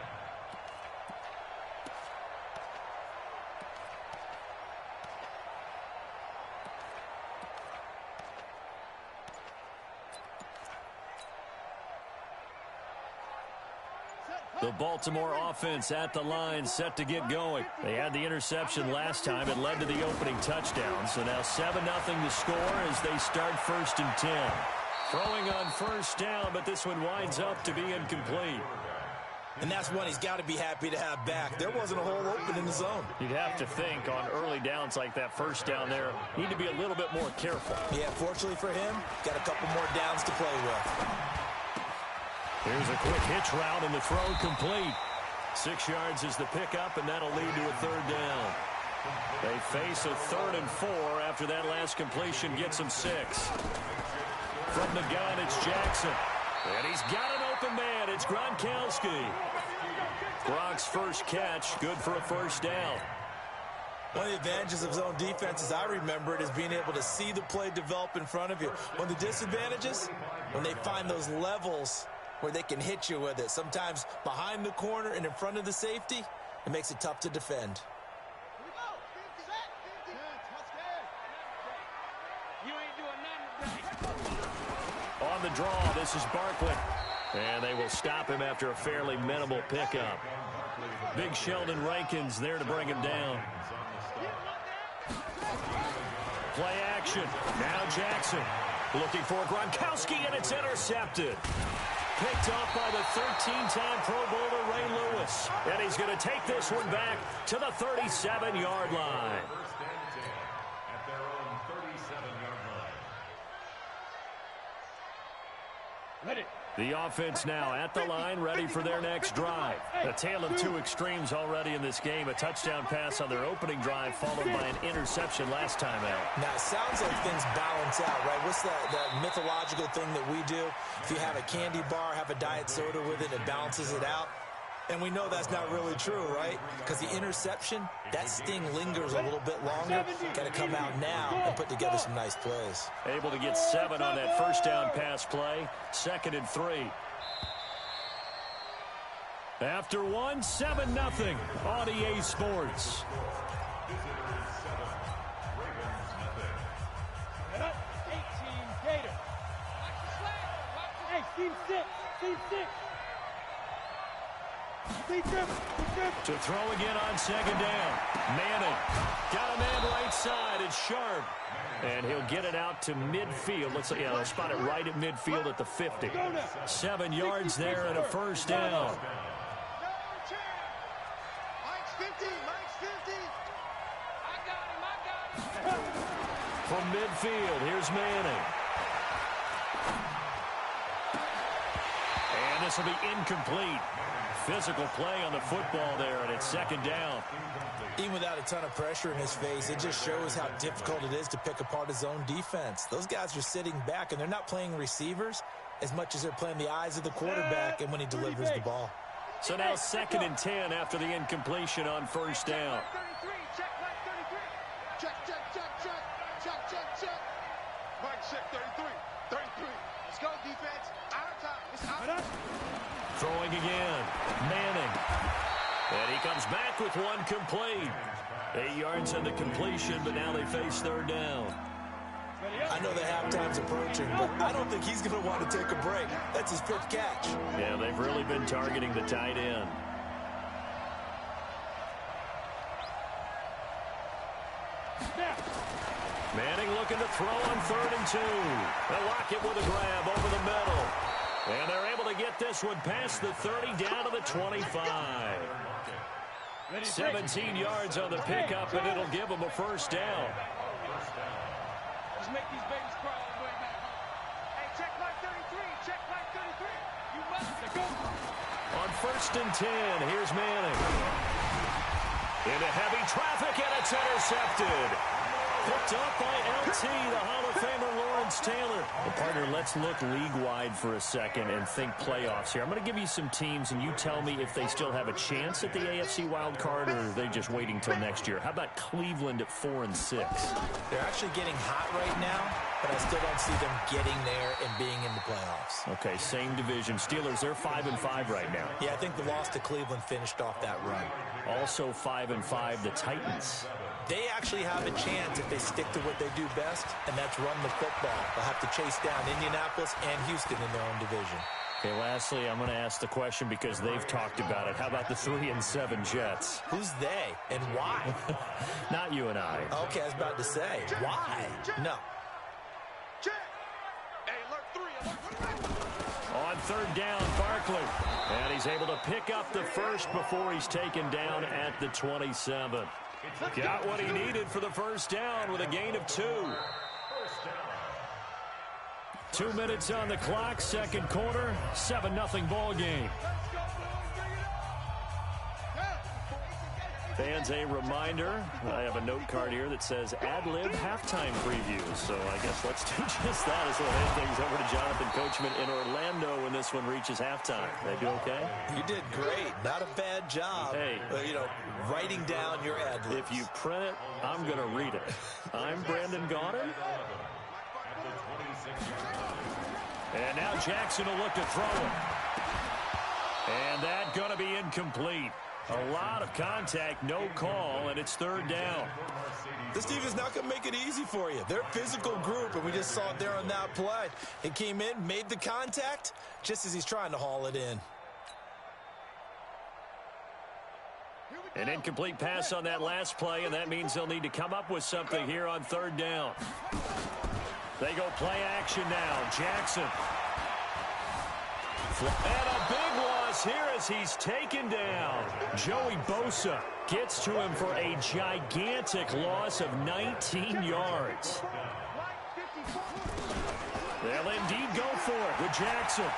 The Baltimore offense at the line, set to get going. They had the interception last time. It led to the opening touchdown. So now 7-0 to score as they start 1st and 10. Throwing on 1st down, but this one winds up to be incomplete. And that's one he's got to be happy to have back. There wasn't a hole open in the zone. You'd have to think on early downs like that 1st down there, need to be a little bit more careful. Yeah, fortunately for him, got a couple more downs to play with. Here's a quick hitch route, and the throw complete. 6 yards is the pickup, and that'll lead to a third down. They face a 3rd and 4 after that last completion gets them 6. From the gun, it's Jackson. And he's got an open man. It's Gronkowski. Gronk's first catch, good for a first down. One of the advantages of zone defense, as I remember it, is being able to see the play develop in front of you. One of the disadvantages, when they find those levels where they can hit you with it, sometimes behind the corner and in front of the safety, it makes it tough to defend. On the draw, this is Barkley. And they will stop him after a fairly minimal pickup. Big Sheldon Rankins there to bring him down. Play action. Now Jackson looking for Gronkowski, and it's intercepted. Picked off by the 13-time Pro Bowler Ray Lewis. And he's going to take this one back to the 37-yard line. At their own 37-yard line. Ready. The offense now at the line, ready for their next drive. A tale of two extremes already in this game. A touchdown pass on their opening drive, followed by an interception last time out. Now, it sounds like things balance out, right? What's that mythological thing that we do? If you have a candy bar, have a diet soda with it, it balances it out. And we know that's not really true, right? Because the interception, that sting lingers a little bit longer. Got to come out now and put together some nice plays. Able to get 7 on that first down pass play. 2nd and 3. After 1, 7-0 on EA Sports. 18 Gator. Hey, team 6. Team 6. To throw again on 2nd down. Manning got a man right side. It's Sharp. And he'll get it out to midfield. Let's see, they'll spot it right at midfield at the 50. 7 yards there and a first down. Mike's 50. Mike's 50. I got him. From midfield, here's Manning. And this will be incomplete. Physical play on the football there, and it's 2nd down. Even without a ton of pressure in his face, it just shows how difficult it is to pick apart his own defense. Those guys are sitting back, and they're not playing receivers as much as they're playing the eyes of the quarterback and when he delivers the ball. So now 2nd and 10 after the incompletion on first down. Check, Mike 33. Check. Mike, check 33. 33. Let's go, defense. Our time. It's our time. Throwing again. Manning. And he comes back with one complete. 8 yards on the completion, but now they face 3rd down. I know the halftime's approaching, but I don't think he's going to want to take a break. That's his 5th catch. Yeah, they've really been targeting the tight end. Manning looking to throw on 3rd and 2. They'll lock it with a grab over the middle. And they're able to get this one past the 30 down to the 25. 17 yards on the pickup, and it'll give them a first down. Let's make these babies cry all the way back home. Hey, check Mike 33. Check Mike 33. You must go. On 1st and 10, here's Manning. Into heavy traffic, and it's intercepted. Picked up by LT, the Hall of Famer Lawrence Taylor. Well, partner, let's look league-wide for a second and think playoffs here. I'm going to give you some teams, and you tell me if they still have a chance at the AFC wild card, or are they just waiting till next year? How about Cleveland at 4 and 6? They're actually getting hot right now, but I still don't see them getting there and being in the playoffs. Okay, same division. Steelers, they're 5 and 5 right now. Yeah, I think the loss to Cleveland finished off that run. Also 5 and 5, the Titans. They actually have a chance if they stick to what they do best, and that's run the football. They'll have to chase down Indianapolis and Houston in their own division. Okay, lastly, I'm going to ask the question because they've talked about it. How about the 3 and 7 Jets? Who's they and why? Not you and I. Okay, I was about to say, why? No. Check. Hey, alert 3. On 3rd down, Barkley. And he's able to pick up the first before he's taken down at the 27. Got what he needed for the first down with a gain of 2. 2 minutes on the clock, second quarter, 7-0 ball game. Fans, a reminder, I have a note card here that says ad-lib halftime preview. So I guess let's do just that as we'll hand things over to Jonathan Coachman in Orlando when this one reaches halftime. They do okay? You did great. Not a bad job. Hey. Writing down your ad-libs. If you print it, I'm going to read it. I'm Brandon Gaudin. And now Jackson will look to throw it. And that's going to be incomplete. A lot of contact, no call, and it's third down. This team is not going to make it easy for you. They're a physical group, and we just saw it there on that play. He came in, made the contact, just as he's trying to haul it in. An incomplete pass on that last play, and that means they'll need to come up with something here on third down. They go play action now. Jackson. And a big loss here as he's taken down. Joey Bosa gets to him for a gigantic loss of 19 yards. They'll indeed go for it with Jackson.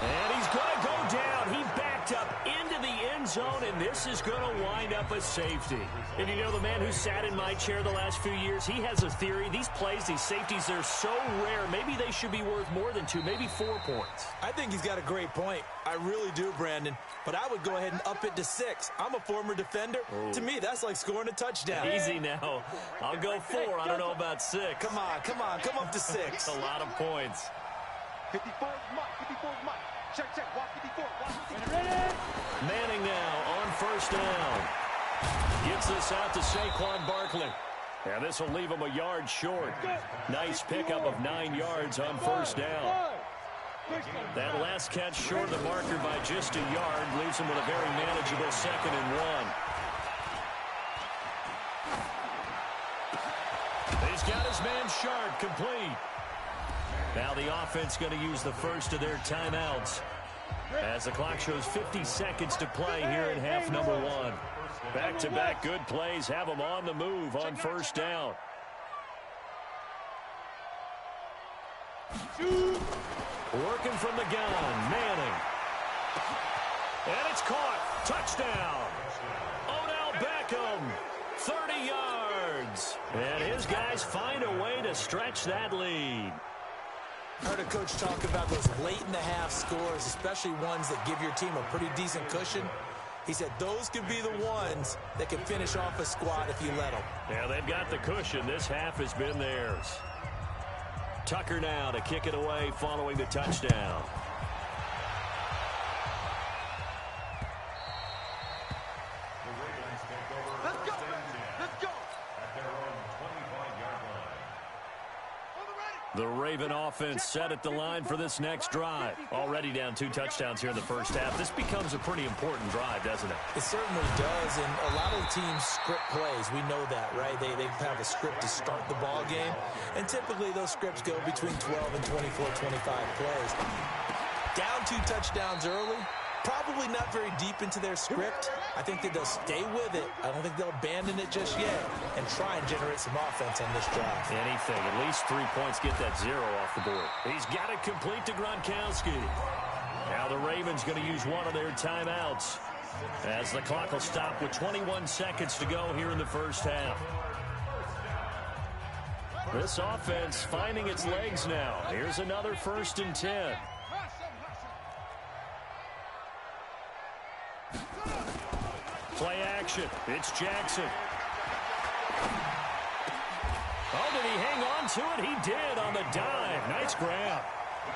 And he's going to go down. He backed up into the end zone, and this is going to wind up a safety. And you know, the man who sat in my chair the last few years, he has a theory. These plays, these safeties, they're so rare. Maybe they should be worth more than 2, maybe 4 points. I think he's got a great point. I really do, Brandon. But I would go ahead and up it to 6. I'm a former defender. Oh. To me, that's like scoring a touchdown. Easy now. I'll go 4. I don't know about 6. Come on. Come up to 6. A lot of points. 54 Mike. 54 Mike. Check. Walk 54. Walk 54. Manning now on first down. Gets this out to Saquon Barkley. And this will leave him a yard short. Nice pickup of 9 yards on first down. That last catch short of the marker by just a yard leaves him with a very manageable 2nd and 1. He's got his man Sharp complete. Now the offense going to use the first of their timeouts as the clock shows 50 seconds to play here in half number 1. Back-to-back good plays have them on the move on first down. Working from the gun, Manning. And it's caught. Touchdown. Odell Beckham, 30 yards. And his guys find a way to stretch that lead. I heard a coach talk about those late-in-the-half scores, especially ones that give your team a pretty decent cushion. He said those could be the ones that can finish off a squad if you let them. Yeah, they've got the cushion. This half has been theirs. Tucker now to kick it away following the touchdown. Let's go. At their own 25-yard line. The Raven offense set at the line for this next drive. Already down 2 touchdowns here in the first half. This becomes a pretty important drive, doesn't it? It certainly does, and a lot of the teams script plays. We know that, right? They have a script to start the ball game, and typically those scripts go between 12 and 24, 25 plays. Down 2 touchdowns early, probably not very deep into their script. I think that they'll stay with it. I don't think they'll abandon it just yet and try and generate some offense on this drive. Anything. At least 3 points, get that 0 off the board. He's got it complete to Gronkowski. Now the Ravens going to use one of their timeouts as the clock will stop with 21 seconds to go here in the first half. This offense finding its legs now. Here's another 1st and 10. Play action. It's Jackson. Oh, did he hang on to it? He did on the dive. Nice grab.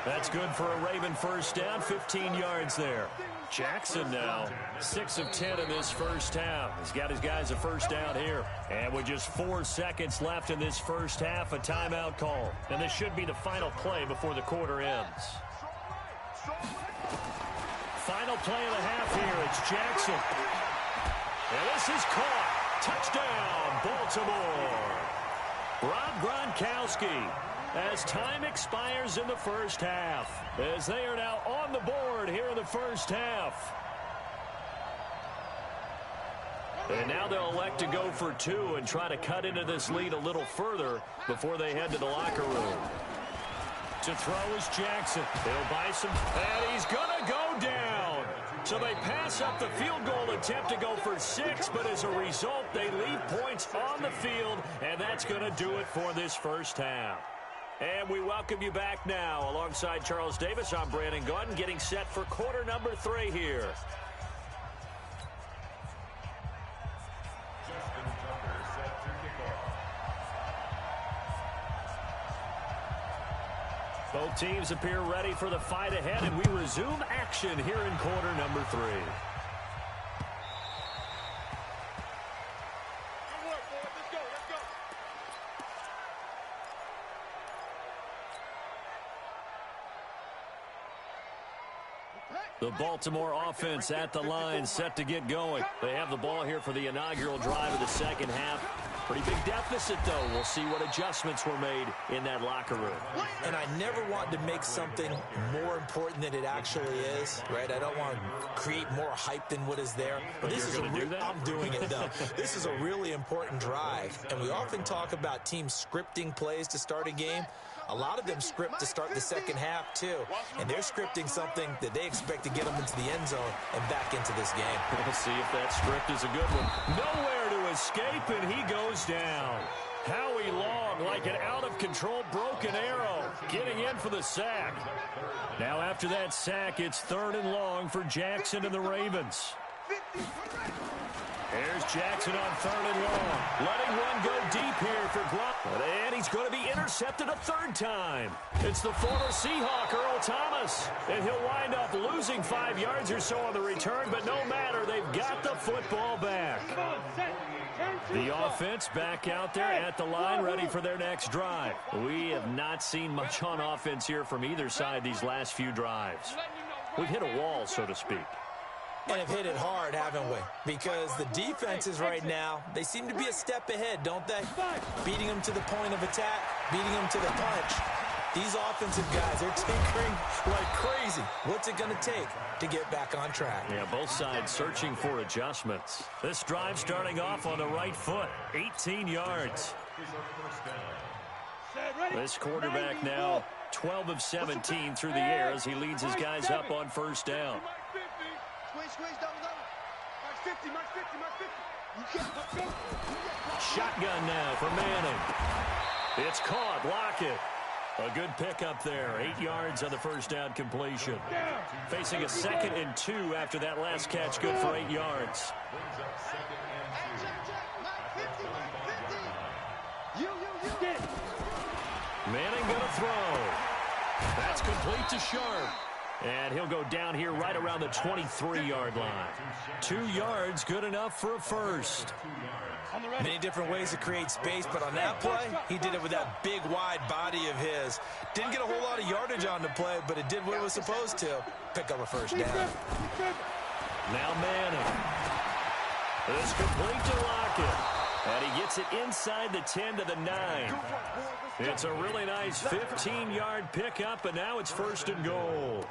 That's good for a Raven first down. 15 yards there. Jackson now 6 of 10 in this first half. He's got his guys a first down here. And with just 4 seconds left in this first half, a timeout call. And this should be the final play before the quarter ends. Final play of the half here. It's Jackson. And this is caught. Touchdown, Baltimore. Rob Gronkowski as time expires in the first half. As they are now on the board here in the first half. And now they'll elect to go for two and try to cut into this lead a little further before they head to the locker room. To throw is Jackson. He'll buy some, and he's going to go down. So they pass up the field goal attempt to go for 6, but as a result, they leave points on the field, and that's going to do it for this first half. And we welcome you back now. Alongside Charles Davis, I'm Brandon Gordon, getting set for quarter number 3 here. Both teams appear ready for the fight ahead, and we resume action here in quarter number 3. The Baltimore offense at the line, set to get going. They have the ball here for the inaugural drive of the second half. Pretty big deficit, though. We'll see what adjustments were made in that locker room. And I never want to make something more important than it actually is, right? I don't want to create more hype than what is there. But this is I'm doing it, though. This is a really important drive. And we often talk about teams scripting plays to start a game. A lot of them script to start the second half, too. And they're scripting something that they expect to get them into the end zone and back into this game. We'll see if that script is a good one. Nowhere to escape, and he goes down. Howie Long, like an out-of-control broken arrow, getting in for the sack. Now after that sack, it's 3rd and long for Jackson and the Ravens. Here's Jackson on 3rd and long. Letting one go deep here for Gronk. And he's going to be intercepted a 3rd time. It's the former Seahawk, Earl Thomas. And he'll wind up losing 5 yards or so on the return, but no matter, they've got the football back. The offense back out there at the line, ready for their next drive. We have not seen much on offense here from either side these last few drives. We've hit a wall, so to speak. And have hit it hard, haven't we? Because the defenses right now, they seem to be a step ahead, don't they? Beating them to the point of attack, beating them to the punch. These offensive guys, they're tinkering like crazy. What's it going to take to get back on track? Yeah, both sides searching for adjustments. This drive starting off on the right foot, 18 yards. This quarterback now 12 of 17 through the air as he leads his guys up on 1st down. Shotgun now for Manning. It's caught. Lockett. A good pickup there. 8 yards on the 1st down completion. Facing a 2nd and 2 after that last catch. Good for 8 yards. Manning going to throw. That's complete to Sharp. And he'll go down here right around the 23-yard line. 2 yards, good enough for a first. Many different ways to create space, but on that play, he did it with that big, wide body of his. Didn't get a whole lot of yardage on the play, but it did what it was supposed to. Pick up a 1st down. Now Manning. It's complete to Lockett. And he gets it inside the 10 to the 9. It's a really nice 15-yard pickup, and now it's 1st and goal.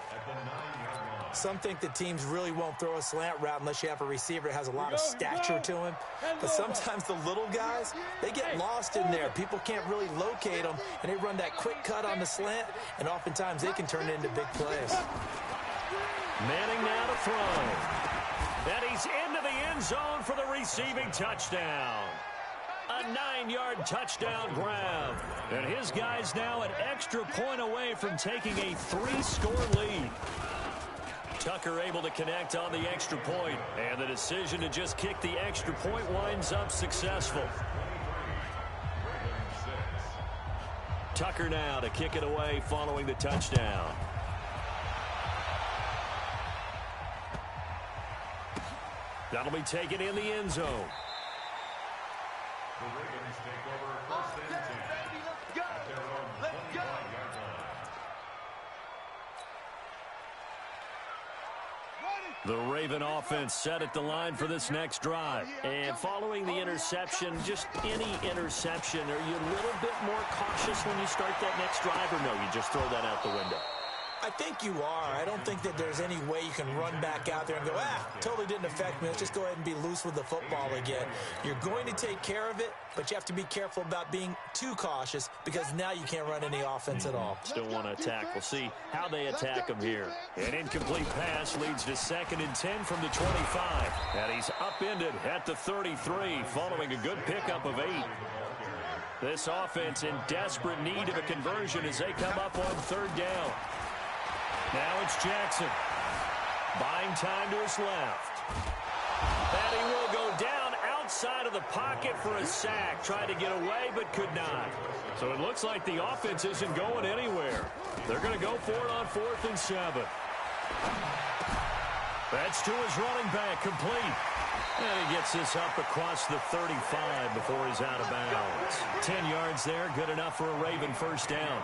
Some think that teams really won't throw a slant route unless you have a receiver that has a lot of stature to him. But sometimes the little guys, they get lost in there. People can't really locate them, and they run that quick cut on the slant, and oftentimes they can turn it into big plays. Manning now to throw. And he's into the end zone for the receiving touchdown. A 9-yard touchdown grab. And his guys now an extra point away from taking a 3-score lead. Tucker able to connect on the extra point, and the decision to just kick the extra point winds up successful. Tucker now to kick it away following the touchdown. That'll be taken in the end zone. The Ravens take over 1st and 10 at their own 25-yard line. The Raven offense set at the line for this next drive. And following the interception, just any interception, are you a little bit more cautious when you start that next drive, or no, you just throw that out the window? I think you are. I don't think that there's any way you can run back out there and go, totally didn't affect me. Let's just go ahead and be loose with the football again. You're going to take care of it, but you have to be careful about being too cautious because now you can't run any offense at all. Still want to attack. We'll see how they attack him here. An incomplete pass leads to 2nd and 10 from the 25. And he's upended at the 33 following a good pickup of 8. This offense in desperate need of a conversion as they come up on 3rd down. Now it's Jackson. Buying time to his left. And he will go down outside of the pocket for a sack. Tried to get away, but could not. So it looks like the offense isn't going anywhere. They're going to go for it on 4th and 7. That's to his running back, complete. And he gets this up across the 35 before he's out of bounds. 10 yards there, good enough for a Raven first down.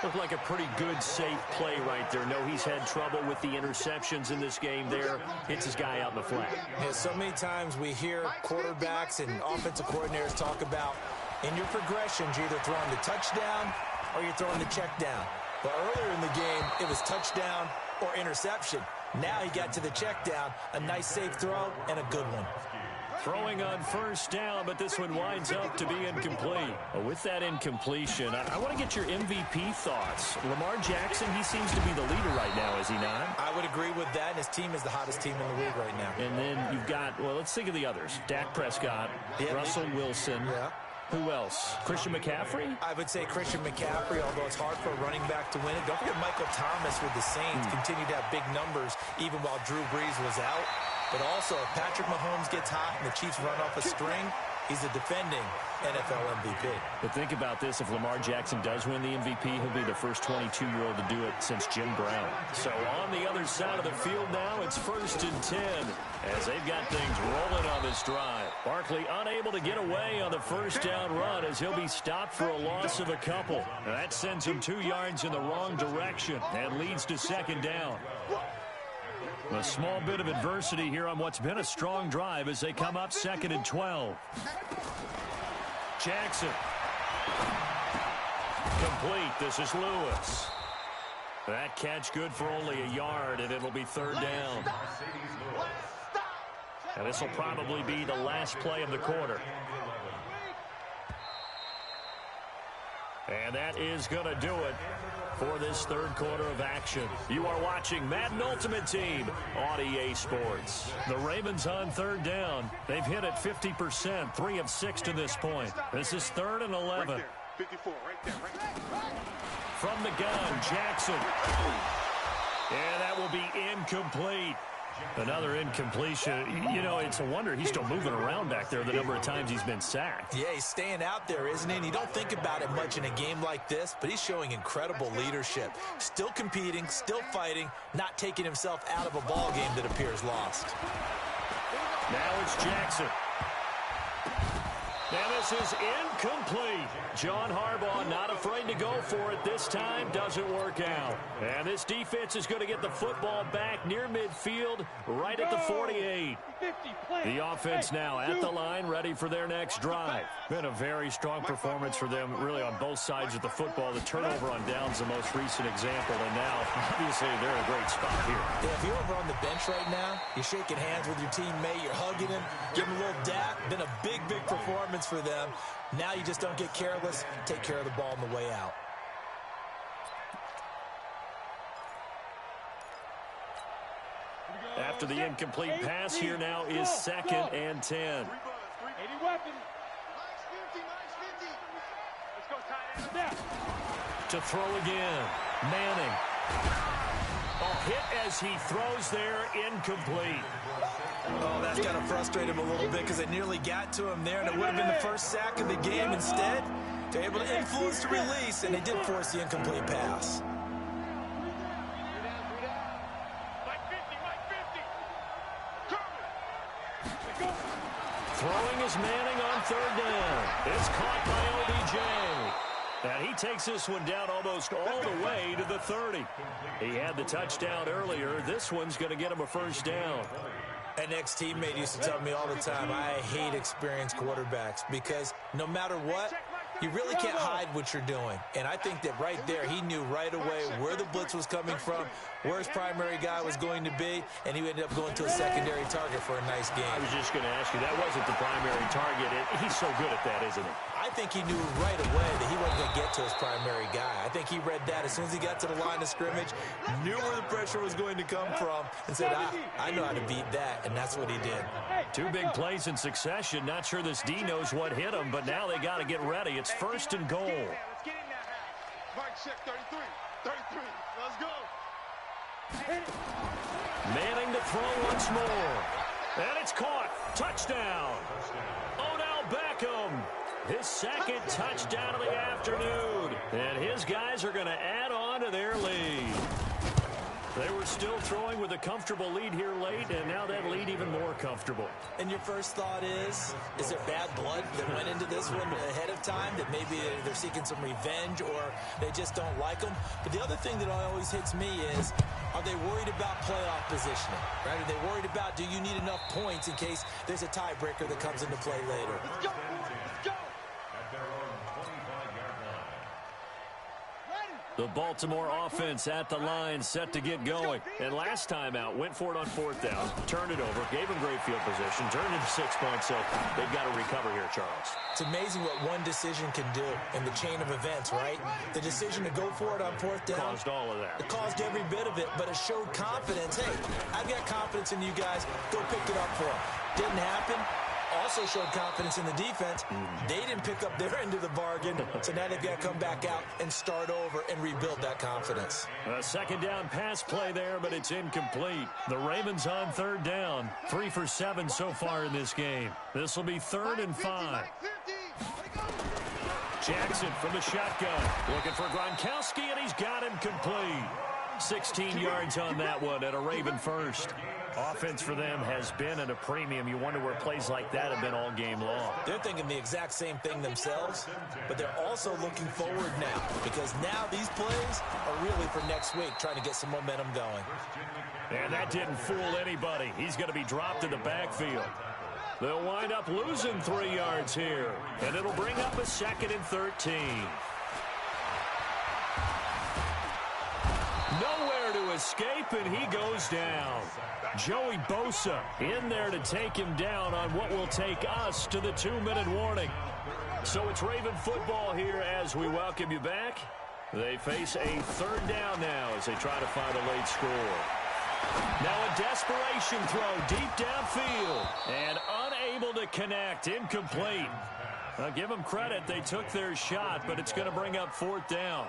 Looked like a pretty good, safe play right there. No, he's had trouble with the interceptions in this game there. Hits his guy out in the flat. Yeah, so many times we hear quarterbacks and offensive coordinators talk about in your progressions, you're either throwing the touchdown or you're throwing the check down. But earlier in the game, it was touchdown or interception. Now he got to the check down, a nice safe throw, and a good one. Throwing on first down, but this one winds up to be incomplete. With that incompletion, I want to get your MVP thoughts. Lamar Jackson, he seems to be the leader right now, is he not? I would agree with that. His team is the hottest team in the league right now. And then you've got, well, let's think of the others. Dak Prescott, Russell Wilson. Yeah. Who else? Christian McCaffrey? I would say Christian McCaffrey, although it's hard for a running back to win it. Don't forget Michael Thomas with the Saints continued to have big numbers even while Drew Brees was out. But also, if Patrick Mahomes gets hot and the Chiefs run off a string, he's a defending NFL MVP. But think about this. If Lamar Jackson does win the MVP, he'll be the first 22-year-old to do it since Jim Brown. So on the other side of the field now, it's 1st and 10 as they've got things rolling on this drive. Barkley unable to get away on the first down run as he'll be stopped for a loss of a couple. Now that sends him 2 yards in the wrong direction and leads to 2nd down. A small bit of adversity here on what's been a strong drive as they come up 2nd and 12. Jackson. Complete. This is Lewis. That catch good for only a yard, and it'll be 3rd down. And this will probably be the last play of the quarter. And that is going to do it for this 3rd quarter of action. You are watching Madden Ultimate Team on EA Sports. The Ravens on 3rd down. They've hit it 50%, 3 of 6 to this point. This is 3rd and 11. Right there, 54, right there, right there. From the gun, Jackson. And that will be incomplete. Another incompletion. You know, it's a wonder he's still moving around back there the number of times he's been sacked. Yeah, he's staying out there, isn't he? And you don't think about it much in a game like this, but he's showing incredible leadership. Still competing, still fighting, not taking himself out of a ball game that appears lost. Now it's Jackson. Now this is incomplete. John Harbaugh not afraid to go for it this time. Doesn't work out. And this defense is going to get the football back near midfield, right at the 48. The offense now at the line, ready for their next drive. Been a very strong performance for them, really, on both sides of the football. The turnover on downs, the most recent example, and now, obviously, they're in a great spot here. Yeah, if you're over on the bench right now, you're shaking hands with your teammate, you're hugging him, giving him a little dap. Been a big, big performance for them. Now you just don't get careless. Take care of the ball on the way out. After the incomplete pass, here now is 2nd and 10. 80 weapons. Let's go tight end. To throw again. Manning. A hit as he throws there, incomplete. Oh, that's got to frustrate him a little bit because they nearly got to him there, and it would have been the first sack of the game. Instead, they're able to influence the release, and they did force the incomplete pass. Throwing is Manning on 3rd down. It's caught by OBJ. And he takes this one down almost all the way to the 30. He had the touchdown earlier. This one's going to get him a first down. An ex-teammate used to tell me all the time, I hate experienced quarterbacks because no matter what, You really can't hide what you're doing. And I think that right there, he knew right away where the blitz was coming from, where his primary guy was going to be, and he ended up going to a secondary target for a nice game. I was just going to ask you, that wasn't the primary target. He's so good at that, isn't he? I think he knew right away that he wasn't going to get to his primary guy. I think he read that as soon as he got to the line of scrimmage, knew where the pressure was going to come from, and said, I know how to beat that, and that's what he did. Two big plays in succession. Not sure this D knows what hit him, but now they got to get ready. It's first and goal. Let's get in that half. Mike check 33. 33. Let's go. Manning to throw once more. And it's caught. Touchdown. Odell Beckham. His second touchdown of the afternoon. And his guys are going to add on to their lead. They were still throwing with a comfortable lead here late, and now that lead even more comfortable. And your first thought is there bad blood that went into this one ahead of time, that maybe they're seeking some revenge or they just don't like them? But the other thing that always hits me is, are they worried about playoff positioning? Right? Are they worried about, do you need enough points in case there's a tiebreaker that comes into play later? Let's go. Let's go. At their own 25-yard line. The Baltimore offense at the line, set to get going. And last time out, went for it on fourth down, turned it over, gave them great field position, turned into 6 points, so they've got to recover here, Charles. It's amazing what one decision can do in the chain of events, right? The decision to go for it on fourth down Caused all of that. It caused every bit of it, but it showed confidence. Hey, I've got confidence in you guys. Go pick it up for them. Didn't happen. Also showed confidence in the defense. They didn't pick up their end of the bargain, so now they've got to come back out and start over and rebuild that confidence. A second down pass play there, but it's incomplete. The Ravens on third down. 3 for 7 so far in this game. This will be 3rd and 5. Jackson from the shotgun. Looking for Gronkowski, and he's got him complete. 16 yards on that one at a Raven first. Offense for them has been at a premium. You wonder where plays like that have been all game long. They're thinking the exact same thing themselves, but they're also looking forward now, because now these plays are really for next week, trying to get some momentum going. And that didn't fool anybody. He's going to be dropped in the backfield. They'll wind up losing 3 yards here, and it'll bring up a 2nd and 13. Nowhere to escape, and he goes down. Joey Bosa in there to take him down on what will take us to the 2-minute warning. So it's Raven football here as we welcome you back. They face a 3rd down now as they try to find a late score. Now a desperation throw deep downfield and unable to connect. Incomplete. I'll give them credit. They took their shot, but it's going to bring up 4th down.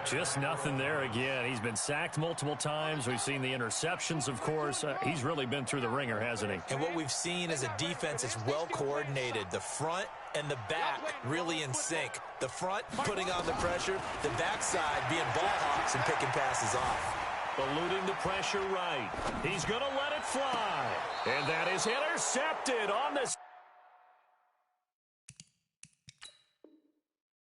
Just nothing there again. He's been sacked multiple times. We've seen the interceptions, of course. He's really been through the ringer, hasn't he? And what we've seen is a defense that's well coordinated. The front and the back really in sync. The front putting on the pressure, the backside being ball hawks and picking passes off. Eluding the pressure right. He's going to let it fly. And that is intercepted on the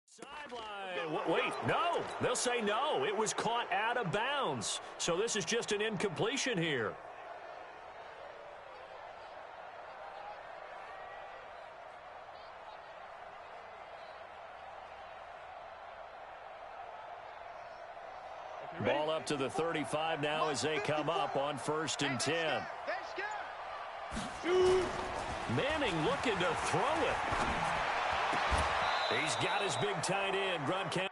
sideline. Wait, no. They'll say no. It was caught out of bounds. So this is just an incompletion here. Ball up to the 35 now as they come up on 1st and 10. Manning looking to throw it. He's got his big tight end, Gronkowski.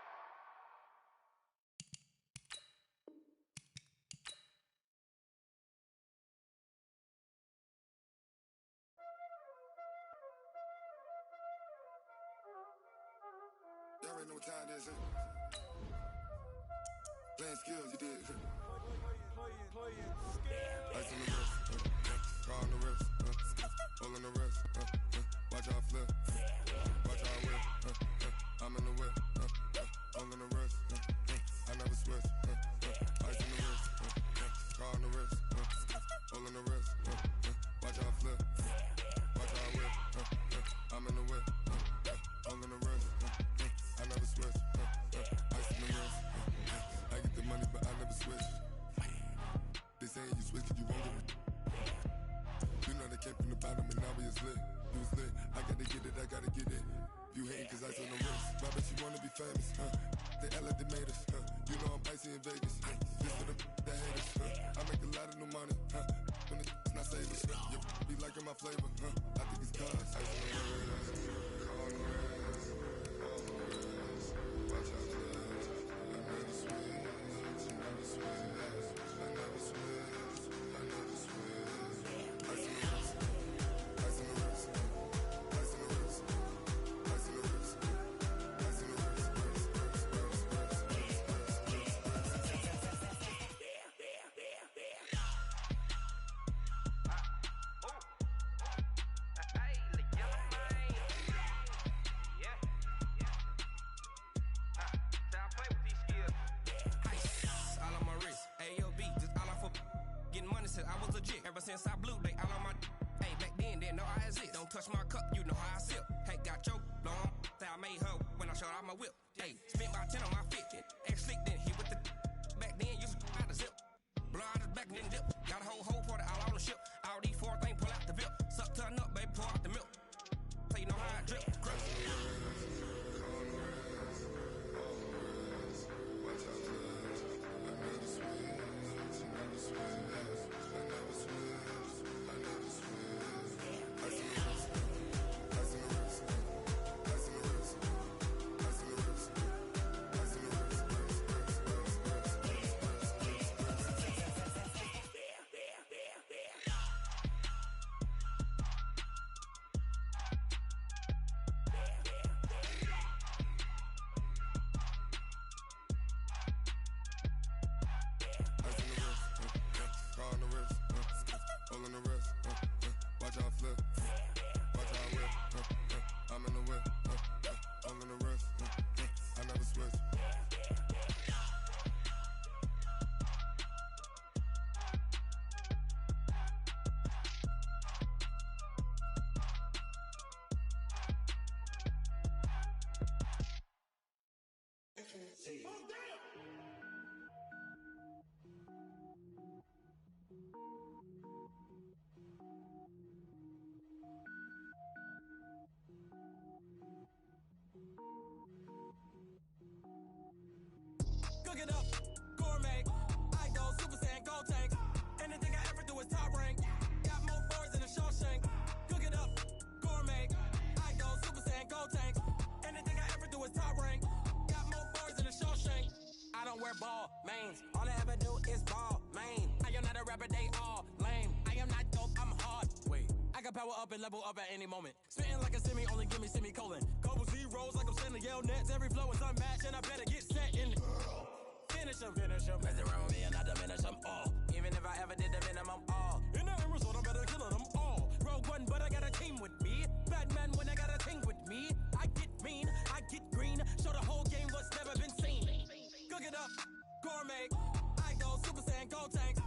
Y'all already know what time it is. Playing skills, you did. Ice on the wrist, car on the wrist, hole on the wrist, watch out flip, watch out whip, I'm in the whip, hole on the wrist, I never switch, ice on the wrist, car on the wrist, hole on the wrist, watch out flip, watch out whip, I'm in the whip, hole on the wrist, I never switch, ice on the wrist. I get the money, but I never switch. They saying you switch cause you won't get it. You know they came from the bottom and now we is lit. You was lit, I gotta get it, I gotta get it. You hating cause ice on the wrist. My bitch, you wanna be famous, They act like they made us, You know I'm icy in Vegas, This for the that hate us, I make a lot of new money, When it's not savers, You be liking my flavor, I think it's cause ice on the wrist, on the wrist, on the wrist. Watch out, cuz I never switch, I never switch, I never switch, I never switch. Ice on the wrist, ice on the wrist, ice on the wrist, ice on the wrist, ice on the wrist, I was legit. Ever since I blew, they all on my hey, back then, didn't know I exist. Don't touch my cup, you know how I sip. Hey, got your long, say I made her when I showed out my whip. Hey, spent my 10 on my fit. Ex slick, then hit with the back then, used to out the zip. Blow out the back, then dip. Got a whole party all on the ship. All these four things, pull out the VIP. Suck, turn up, baby, pour out the milk. So you know how I drip. Grip. Cook it up, gourmet. I go Super Saiyan, gold tank. Anything I ever do is top rank. Got more birds than a Shawshank. Cook it up, gourmet. I go Super Saiyan, gold tank. Anything I ever do is top rank. Got more birds than a Shawshank. I don't wear ball mains. All I ever do is ball main. I am not a rapper, they all lame. I am not dope, I'm hard. Wait, I can power up and level up at any moment. Spitting like a semi, only give me semicolon. Couple zeros like I'm sending yell nets. Every flow is unmatched and I better get set in. Finish them. Mess around with me and I diminish them all. Even if I ever did the minimum all. In the end result, I'm better killing them all. Rogue One, but I got a team with me. Batman when I got a thing with me. I get mean, I get green. Show the whole game what's never been seen. Cook it up, gourmet. I go Super Saiyan, gold tank.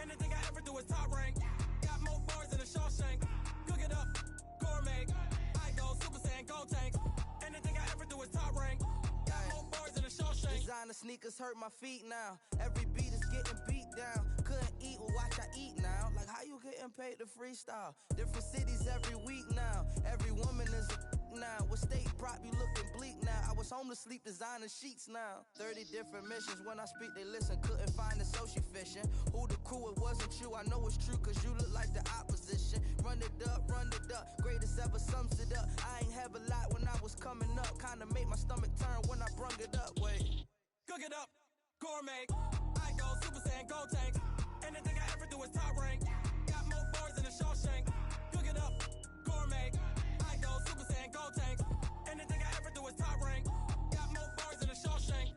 Anything I ever do is top rank. Got more bars than a Shawshank. Cook it up, gourmet. I go Super Saiyan, gold tank. Anything I ever do is top rank. Got more bars than a Shawshank. Designer sneakers hurt my feet now. Every beat is getting beat down. Couldn't eat, well watch I eat now. Like how you getting paid to freestyle? Different cities every week now. Every woman is a now. What state prop you looking bleak now? I was home to sleep designer sheets now. 30 different missions. When I speak they listen. Couldn't find it so she fishing. Who the crew, it wasn't you. I know it's true cause you look like the opposition. Run it up. Greatest ever sums it up. I ain't have a lot when I was coming up. Kinda made my stomach turn when I brung it up. Wait. Cook it up, gourmet. I go Super Saiyan, gold tank. Anything I ever do is top rank. Got more bars than a Shawshank. Cook it up, gourmet. I go Super Saiyan, gold tank. Anything I ever do is top rank. Got more bars than a Shawshank.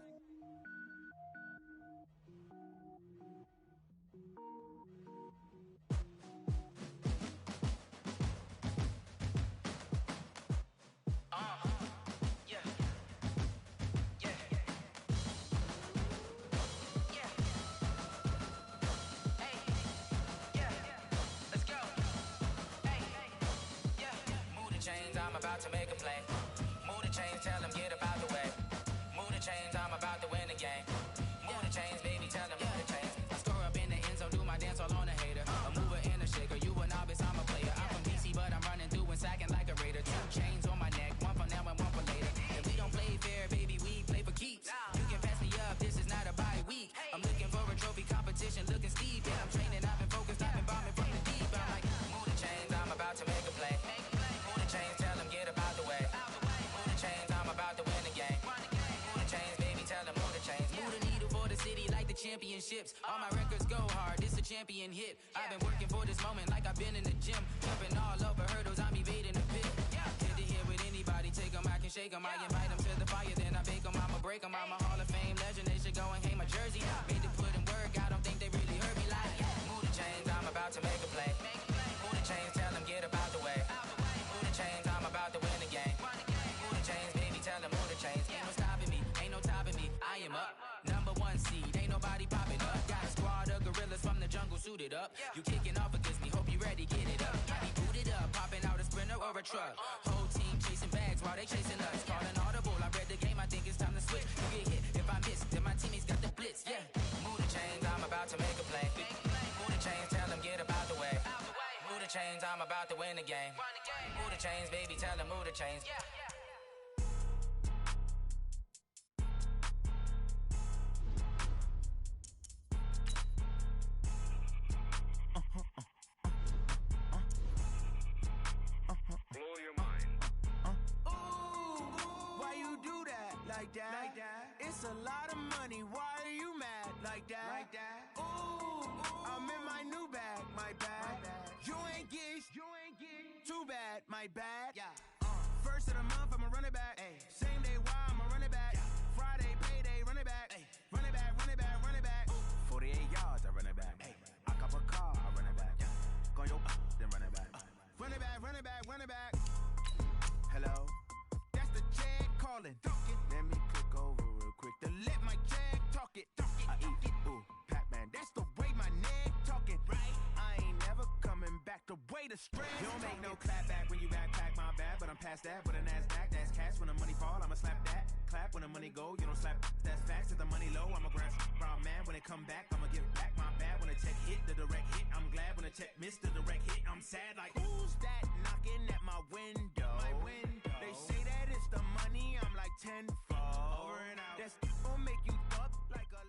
I'm about to make a play. Move the chains, tell them get about the way. Move the chains, I'm about to win the game. Move the chains, baby, tell them move the chains. I score up in the end zone, do my dance all on a hater. A mover and a shaker, you a novice, I'm a player. I'm from DC, but I'm running through and sacking like a raider. 2 chains on my neck, one for now and one for championships. All my records go hard, it's a champion hit. I've been working for this moment like I've been in the gym. Jumping all over hurdles, I'm evading the pit. Head to head with anybody, take them, I can shake them. I invite them to the fire, then I bake them, I'ma break them. I'm a Hall of Fame legend, they should go and hang my jersey. Made to put in work, I don't think they really heard me like, move the chains, I'm about to make a play. Move the chains, tell them get up out the way. Move the chains, I'm about to win the game. Move the chains, baby, tell them move the chains. Ain't no stopping me, ain't no topping me, I am up. Number one seed, ain't nobody popping up. Got a squad of gorillas from the jungle suited up. You kicking off against me, hope you ready, get it up. I be booted up, popping out a sprinter or a truck. Whole team chasing bags while they chasing us. Calling audible, I read the game, I think it's time to switch. You get hit, if I miss, then my teammates got the blitz, yeah. Move the chains, I'm about to make a play. Move the chains, tell them get up out the way. Move the chains, I'm about to win the game. Move the chains, baby, tell them move the chains. Blow your mind. Why you do that? Like that? It's a lot of money. Why are you mad? Like that? Ooh, I'm in my new bag. My bag. You ain't geeks. Too bad. My bad. First of the month, I'ma run it back. Same day, why I'ma run it back. Friday, payday, run it back. Run it back, run it back, run it back. 48 yards, I run it back. I cop a car, I run it back. Go your then run it back. Run it back, run it back, run it back. Hello? That's the jag calling. Let me click over real quick to let my jag talk it. I eat it, ooh, Pac-Man. That's the way my neck talking. Right? I ain't never coming back the way the stress. You don't make no clap back when you backpack my bad, but I'm past that with a NASDAQ. That's cash when the money fall, I'ma slap that. Clap when the money go, you don't slap. That's facts. If the money low, I'ma grab brown man. When it come back, I'ma give back my bad. When the check hit, the direct hit. I'm glad when the check missed the direct hit. I'm sad like, who's that knocking at my window? They say that it's the money, I'm like tenfold. Over and out. That's gonna make you up like a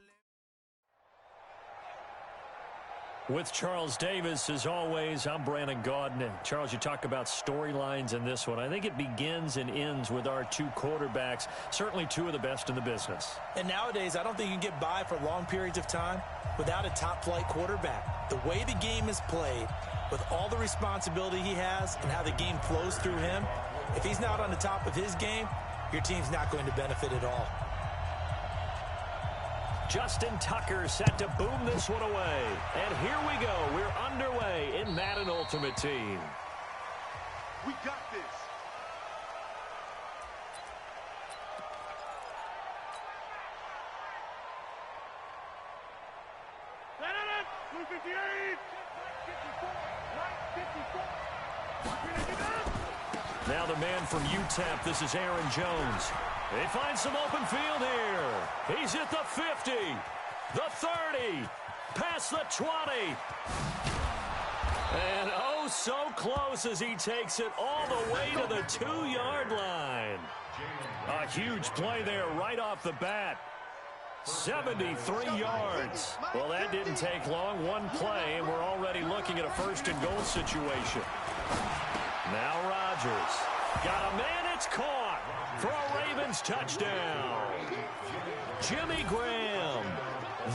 With Charles Davis, as always, I'm Brandon Gaudin. And Charles, you talk about storylines in this one. I think it begins and ends with our two quarterbacks, certainly two of the best in the business. And nowadays, I don't think you can get by for long periods of time without a top-flight quarterback. The way the game is played, with all the responsibility he has and how the game flows through him, if he's not on the top of his game, your team's not going to benefit at all. Justin Tucker set to boom this one away. And here we go. We're underway in Madden Ultimate Team. We got this. Set it! 258! 54! Now the man from UTEP, this is Aaron Jones. They find some open field here. He's at the 50, the 30, past the 20. And oh, so close as he takes it all the way to the 2-yard line. A huge play there right off the bat. 73 yards. Well, that didn't take long. One play, and we're already looking at a first-and-goal situation. Now Rodgers. Got a man, it's caught for a Ravens touchdown. Jimmy Graham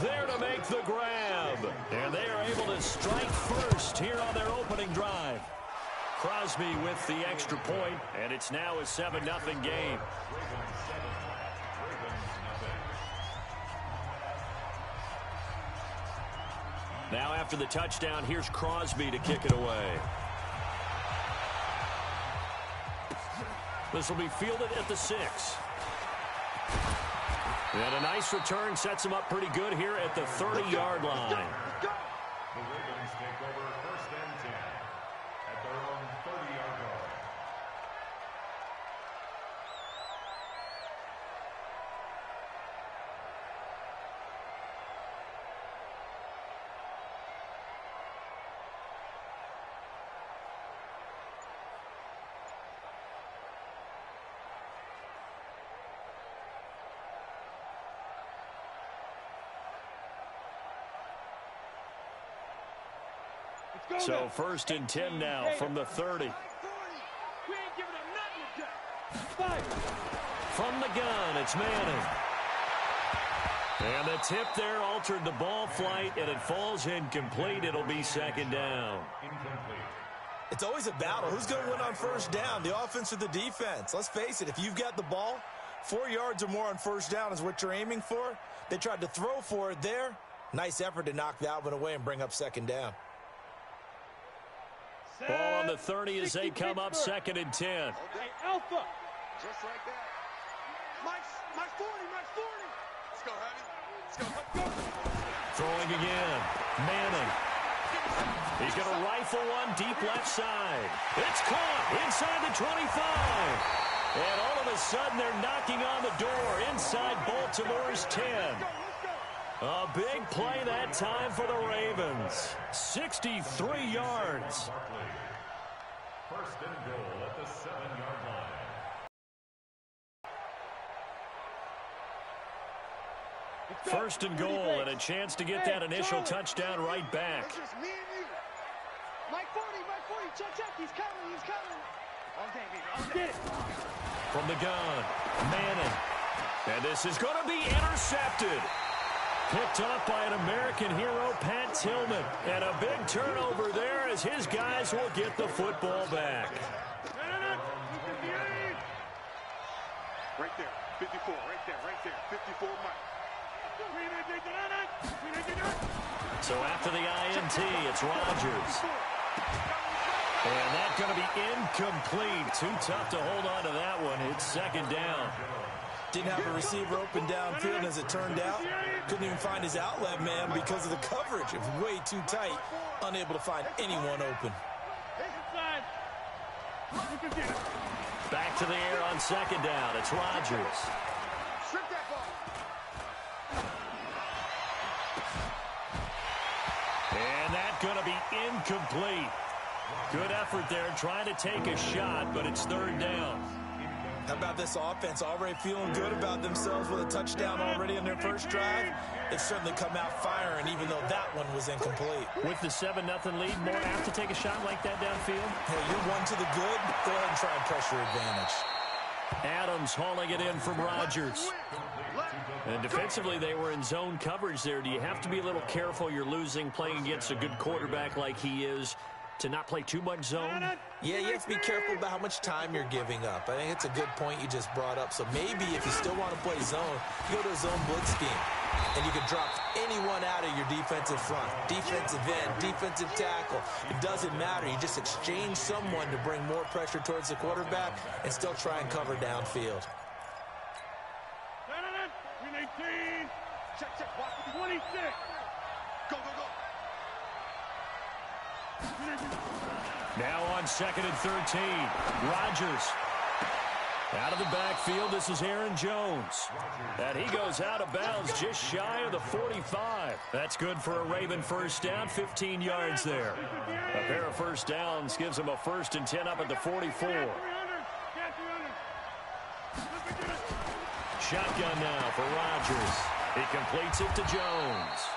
there to make the grab. And they are able to strike first here on their opening drive. Crosby with the extra point, and it's now a 7-0 game. Now after the touchdown, here's Crosby to kick it away. This will be fielded at the 6. And a nice return sets him up pretty good here at the 30-yard line. The Ravens take over first and 10 at their own 30-yard line. So first and 10 now from the 30. We ain't giving them nothing to do. From the gun, it's Manning. And the tip there altered the ball flight, and it falls incomplete. It'll be second down. It's always a battle. Who's going to win on first down, the offense or the defense? Let's face it, if you've got the ball, 4 yards or more on first down is what you're aiming for. They tried to throw for it there. Nice effort to knock that one away and bring up second down. Ball on the 30 as they come up second and 10. Hey, Alpha. Just like that. My 40, my 40. Let's go, honey. Let's go. Throwing again. Manning. He's going to rifle one deep left side. It's caught inside the 25. And all of a sudden, they're knocking on the door inside Baltimore's 10. A big play that time for the Ravens. 63 yards. First and goal at the 7-yard line. First and goal, and a chance to get that initial touchdown right back. It's just me and you. My 40, check, he's coming. Okay, I'll get it. From the gun, Manning. And this is going to be intercepted. Picked up by an American hero, Pat Tillman. And a big turnover there as his guys will get the football back. Right there, 54, right there, 54 Mike. So after the INT, it's Rodgers. And that's going to be incomplete. Too tough to hold on to that one. It's second down. Didn't have a receiver open downfield, as it turned out. Couldn't even find his outlet man because of the coverage. It was way too tight. Unable to find anyone open. Back to the air on second down. It's Rodgers. And that's going to be incomplete. Good effort there, trying to take a shot, but it's third down. How about this offense? Already feeling good about themselves with a touchdown already in their first drive. They've certainly come out firing, even though that one was incomplete. With the 7-0 lead, more apt to take a shot like that downfield? Hey, you're one to the good. Go ahead and try and pressure advantage. Adams hauling it in from Rodgers. And defensively, they were in zone coverage there. Do you have to be a little careful? You're losing, playing against a good quarterback like he is, to not play too much zone? Yeah, you have to be careful about how much time you're giving up. I think it's a good point you just brought up. So maybe if you still want to play zone, you go to a zone blitz scheme. And you can drop anyone out of your defensive front. Defensive end, defensive tackle. It doesn't matter. You just exchange someone to bring more pressure towards the quarterback and still try and cover downfield. 18. Check, 26. Go. Now on second and 13, Rodgers. Out of the backfield, this is Aaron Jones. And he goes out of bounds just shy of the 45. That's good for a Raven first down, 15 yards there. A pair of first downs gives him a 1st and 10 up at the 44. Shotgun now for Rodgers. He completes it to Jones.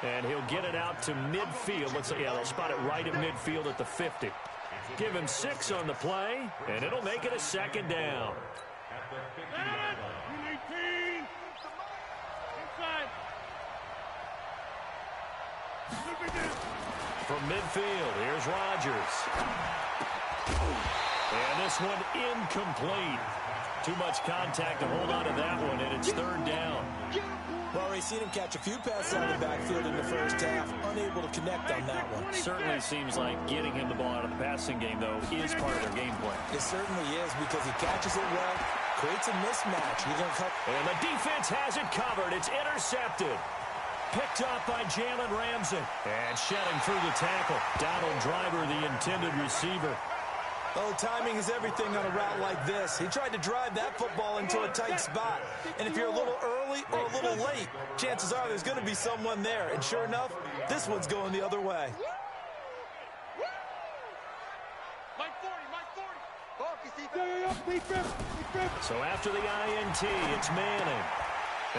And he'll get it out to midfield. Let's say, yeah, they'll spot it right at midfield at the 50. Give him 6 on the play, and it'll make it a second down. From midfield, here's Rodgers. And this one incomplete. Too much contact to hold on to that one, and it's third down. Well, we've seen him catch a few passes out of the backfield in the first half, unable to connect on that one. Certainly seems like getting him the ball out of the passing game, though, is part of their game plan. It certainly is, because he catches it well, creates a mismatch. And the defense has it covered. It's intercepted. Picked up by Jalen Ramsey. And shedding through the tackle. Donald Driver, the intended receiver. Oh, timing is everything on a route like this. He tried to drive that football into a tight spot. And if you're a little early or a little late, chances are there's going to be someone there. And sure enough, this one's going the other way. So after the INT, it's Manning.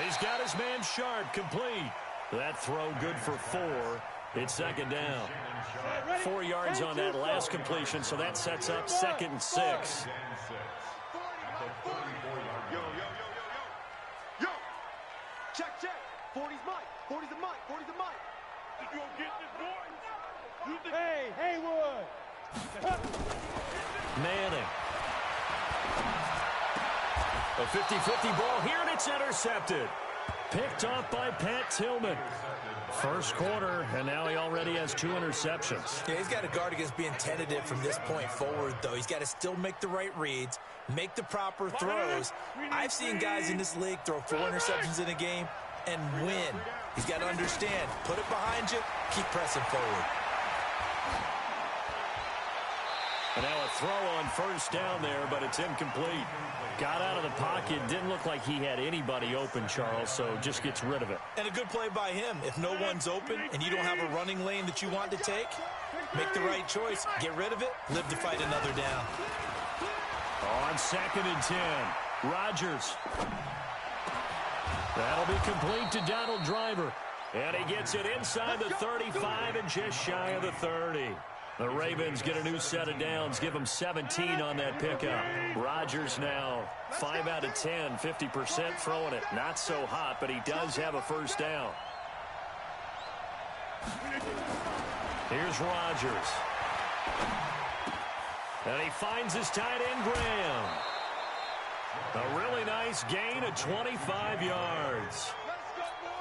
He's got his man Sharp complete. That throw good for 4. It's second down. 4 yards on that last completion, so that sets up 2nd and 6. Yo. Check. Hey, Haywood! Manning. A 50-50 ball here, and it's intercepted. Picked off by Pat Tillman. First quarter, and now he already has 2 interceptions. Yeah, he's got to guard against being tentative from this point forward, though. He's got to still make the right reads, make the proper throws. I've seen guys in this league throw 4 interceptions in a game and win. He's got to understand, put it behind you, keep pressing forward. And now a throw on first down there, but it's incomplete. Got out of the pocket. Didn't look like he had anybody open, Charles, so just gets rid of it. And a good play by him. If no one's open and you don't have a running lane that you want to take, make the right choice. Get rid of it. Live to fight another down. On 2nd and 10, Rodgers. That'll be complete to Donald Driver. And he gets it inside the 35 and just shy of the 30. The Ravens get a new set of downs, give them 17 on that pickup. Rodgers now 5 out of 10, 50% throwing it. Not so hot, but he does have a first down. Here's Rodgers. And he finds his tight end, Graham. A really nice gain of 25 yards.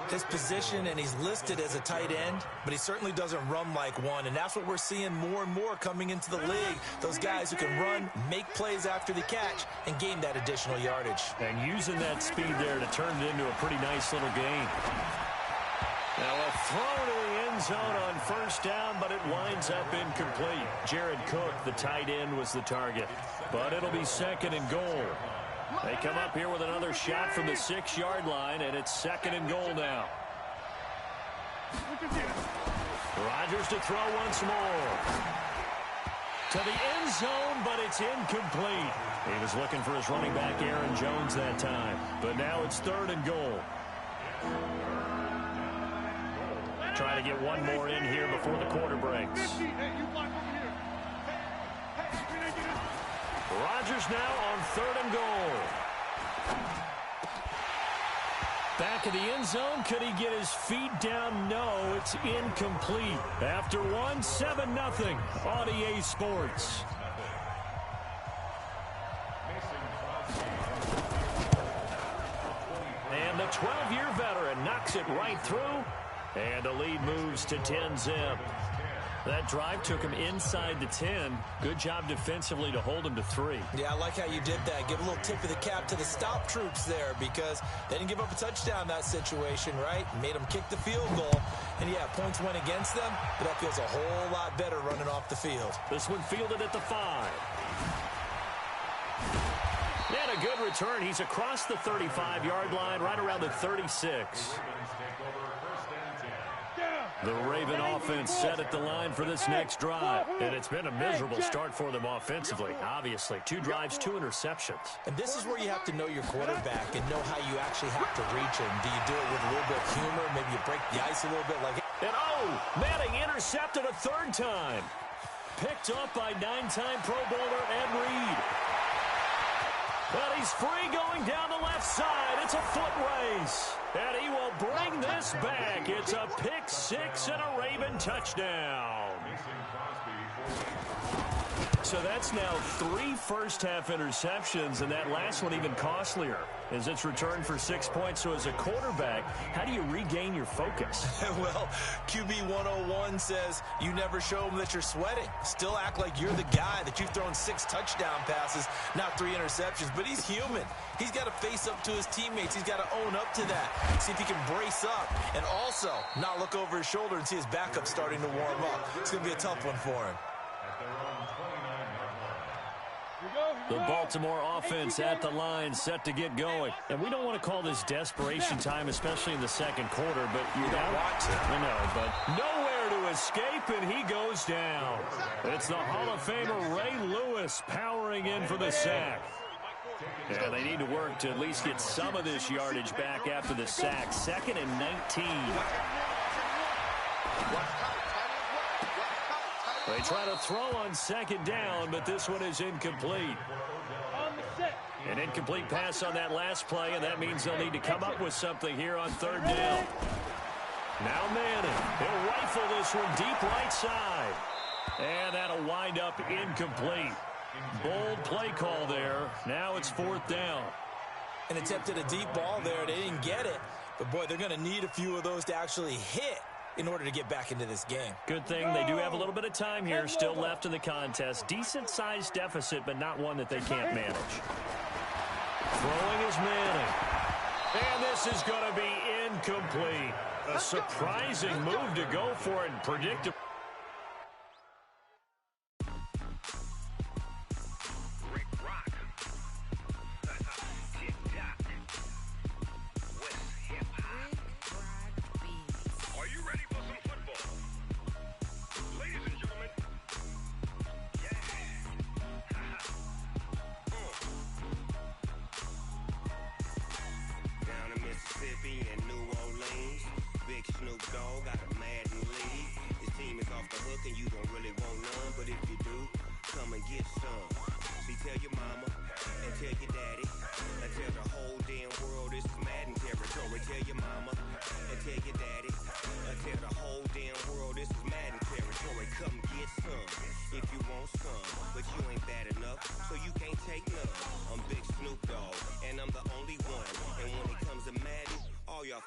His position, and he's listed as a tight end, but he certainly doesn't run like one, and that's what we're seeing more and more coming into the league. Those guys who can run, make plays after the catch, and gain that additional yardage. And using that speed there to turn it into a pretty nice little gain. Now a throw to the end zone on first down, but it winds up incomplete. Jared Cook, the tight end, was the target, but it'll be 2nd and goal. They come up here with another shot from the 6-yard line, and it's 2nd and goal now. Rodgers to throw once more. To the end zone, but it's incomplete. He was looking for his running back, Aaron Jones, that time. But now it's 3rd and goal. Try to get one more in here before the quarter breaks. Rodgers now on 3rd and goal. Back of the end zone. Could he get his feet down? No, it's incomplete. After 1, 7-0 on EA Sports. And the 12-year veteran knocks it right through. And the lead moves to 10-zip. That drive took him inside the 10. Good job defensively to hold him to 3. Yeah, I like how you did that. Give a little tip of the cap to the stop troops there, because they didn't give up a touchdown in that situation, right? Made them kick the field goal. And, yeah, points went against them, but that feels a whole lot better running off the field. This one fielded at the 5. And a good return. He's across the 35-yard line, right around the 36. The Raven offense set at the line for this next drive. And it's been a miserable start for them offensively, obviously. 2 drives, 2 interceptions. And this is where you have to know your quarterback and know how you actually have to reach him. Do you do it with a little bit of humor? Maybe you break the ice a little bit like... And Manning intercepted a 3rd time. Picked up by 9-time Pro Bowler Ed Reed. But he's free going down the left side. It's a foot race. And he will bring this back. It's a pick 6 and a Raven touchdown. So that's now 3 first-half interceptions, and that last one even costlier as it's returned for 6 points. So as a quarterback, how do you regain your focus? Well, QB 101 says you never show them that you're sweating. Still act like you're the guy that you've thrown 6 touchdown passes, not 3 interceptions. But he's human. He's got to face up to his teammates. He's got to own up to that. See if he can brace up and also not look over his shoulder and see his backup starting to warm up. It's going to be a tough one for him. The Baltimore offense at the line, set to get going. And we don't want to call this desperation time, especially in the second quarter, but you don't want to. I know, but nowhere to escape, and he goes down. It's the Hall of Famer Ray Lewis powering in for the sack. Yeah, they need to work to at least get some of this yardage back after the sack. 2nd and 19. They try to throw on 2nd down, but this one is incomplete. An incomplete pass on that last play, and that means they'll need to come up with something here on 3rd down. Now Manning. He'll rifle rifle this one deep right side. And that'll wind up incomplete. Bold play call there. Now it's 4th down. And attempted a deep ball there. They didn't get it. But, boy, they're going to need a few of those to actually hit in order to get back into this game. Good thing they do have a little bit of time here still left in the contest. Decent-sized deficit, but not one that they can't manage. Throwing is Manning. And this is going to be incomplete. A surprising move to go for it and predictable.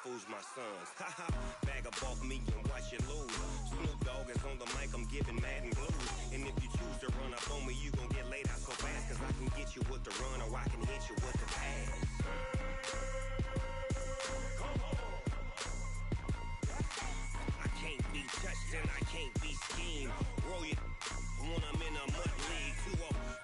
Fools my sons. Haha, bag up off me and watch you lose. Snoop Dogg is on the mic, I'm giving Madden blues. And if you choose to run up on me, you gon' get laid out so fast. Cause I can get you with the run or I can hit you with the pass. Come on. I can't be touched and I can't be schemed. Roll you when I'm in a mud league. 2-0.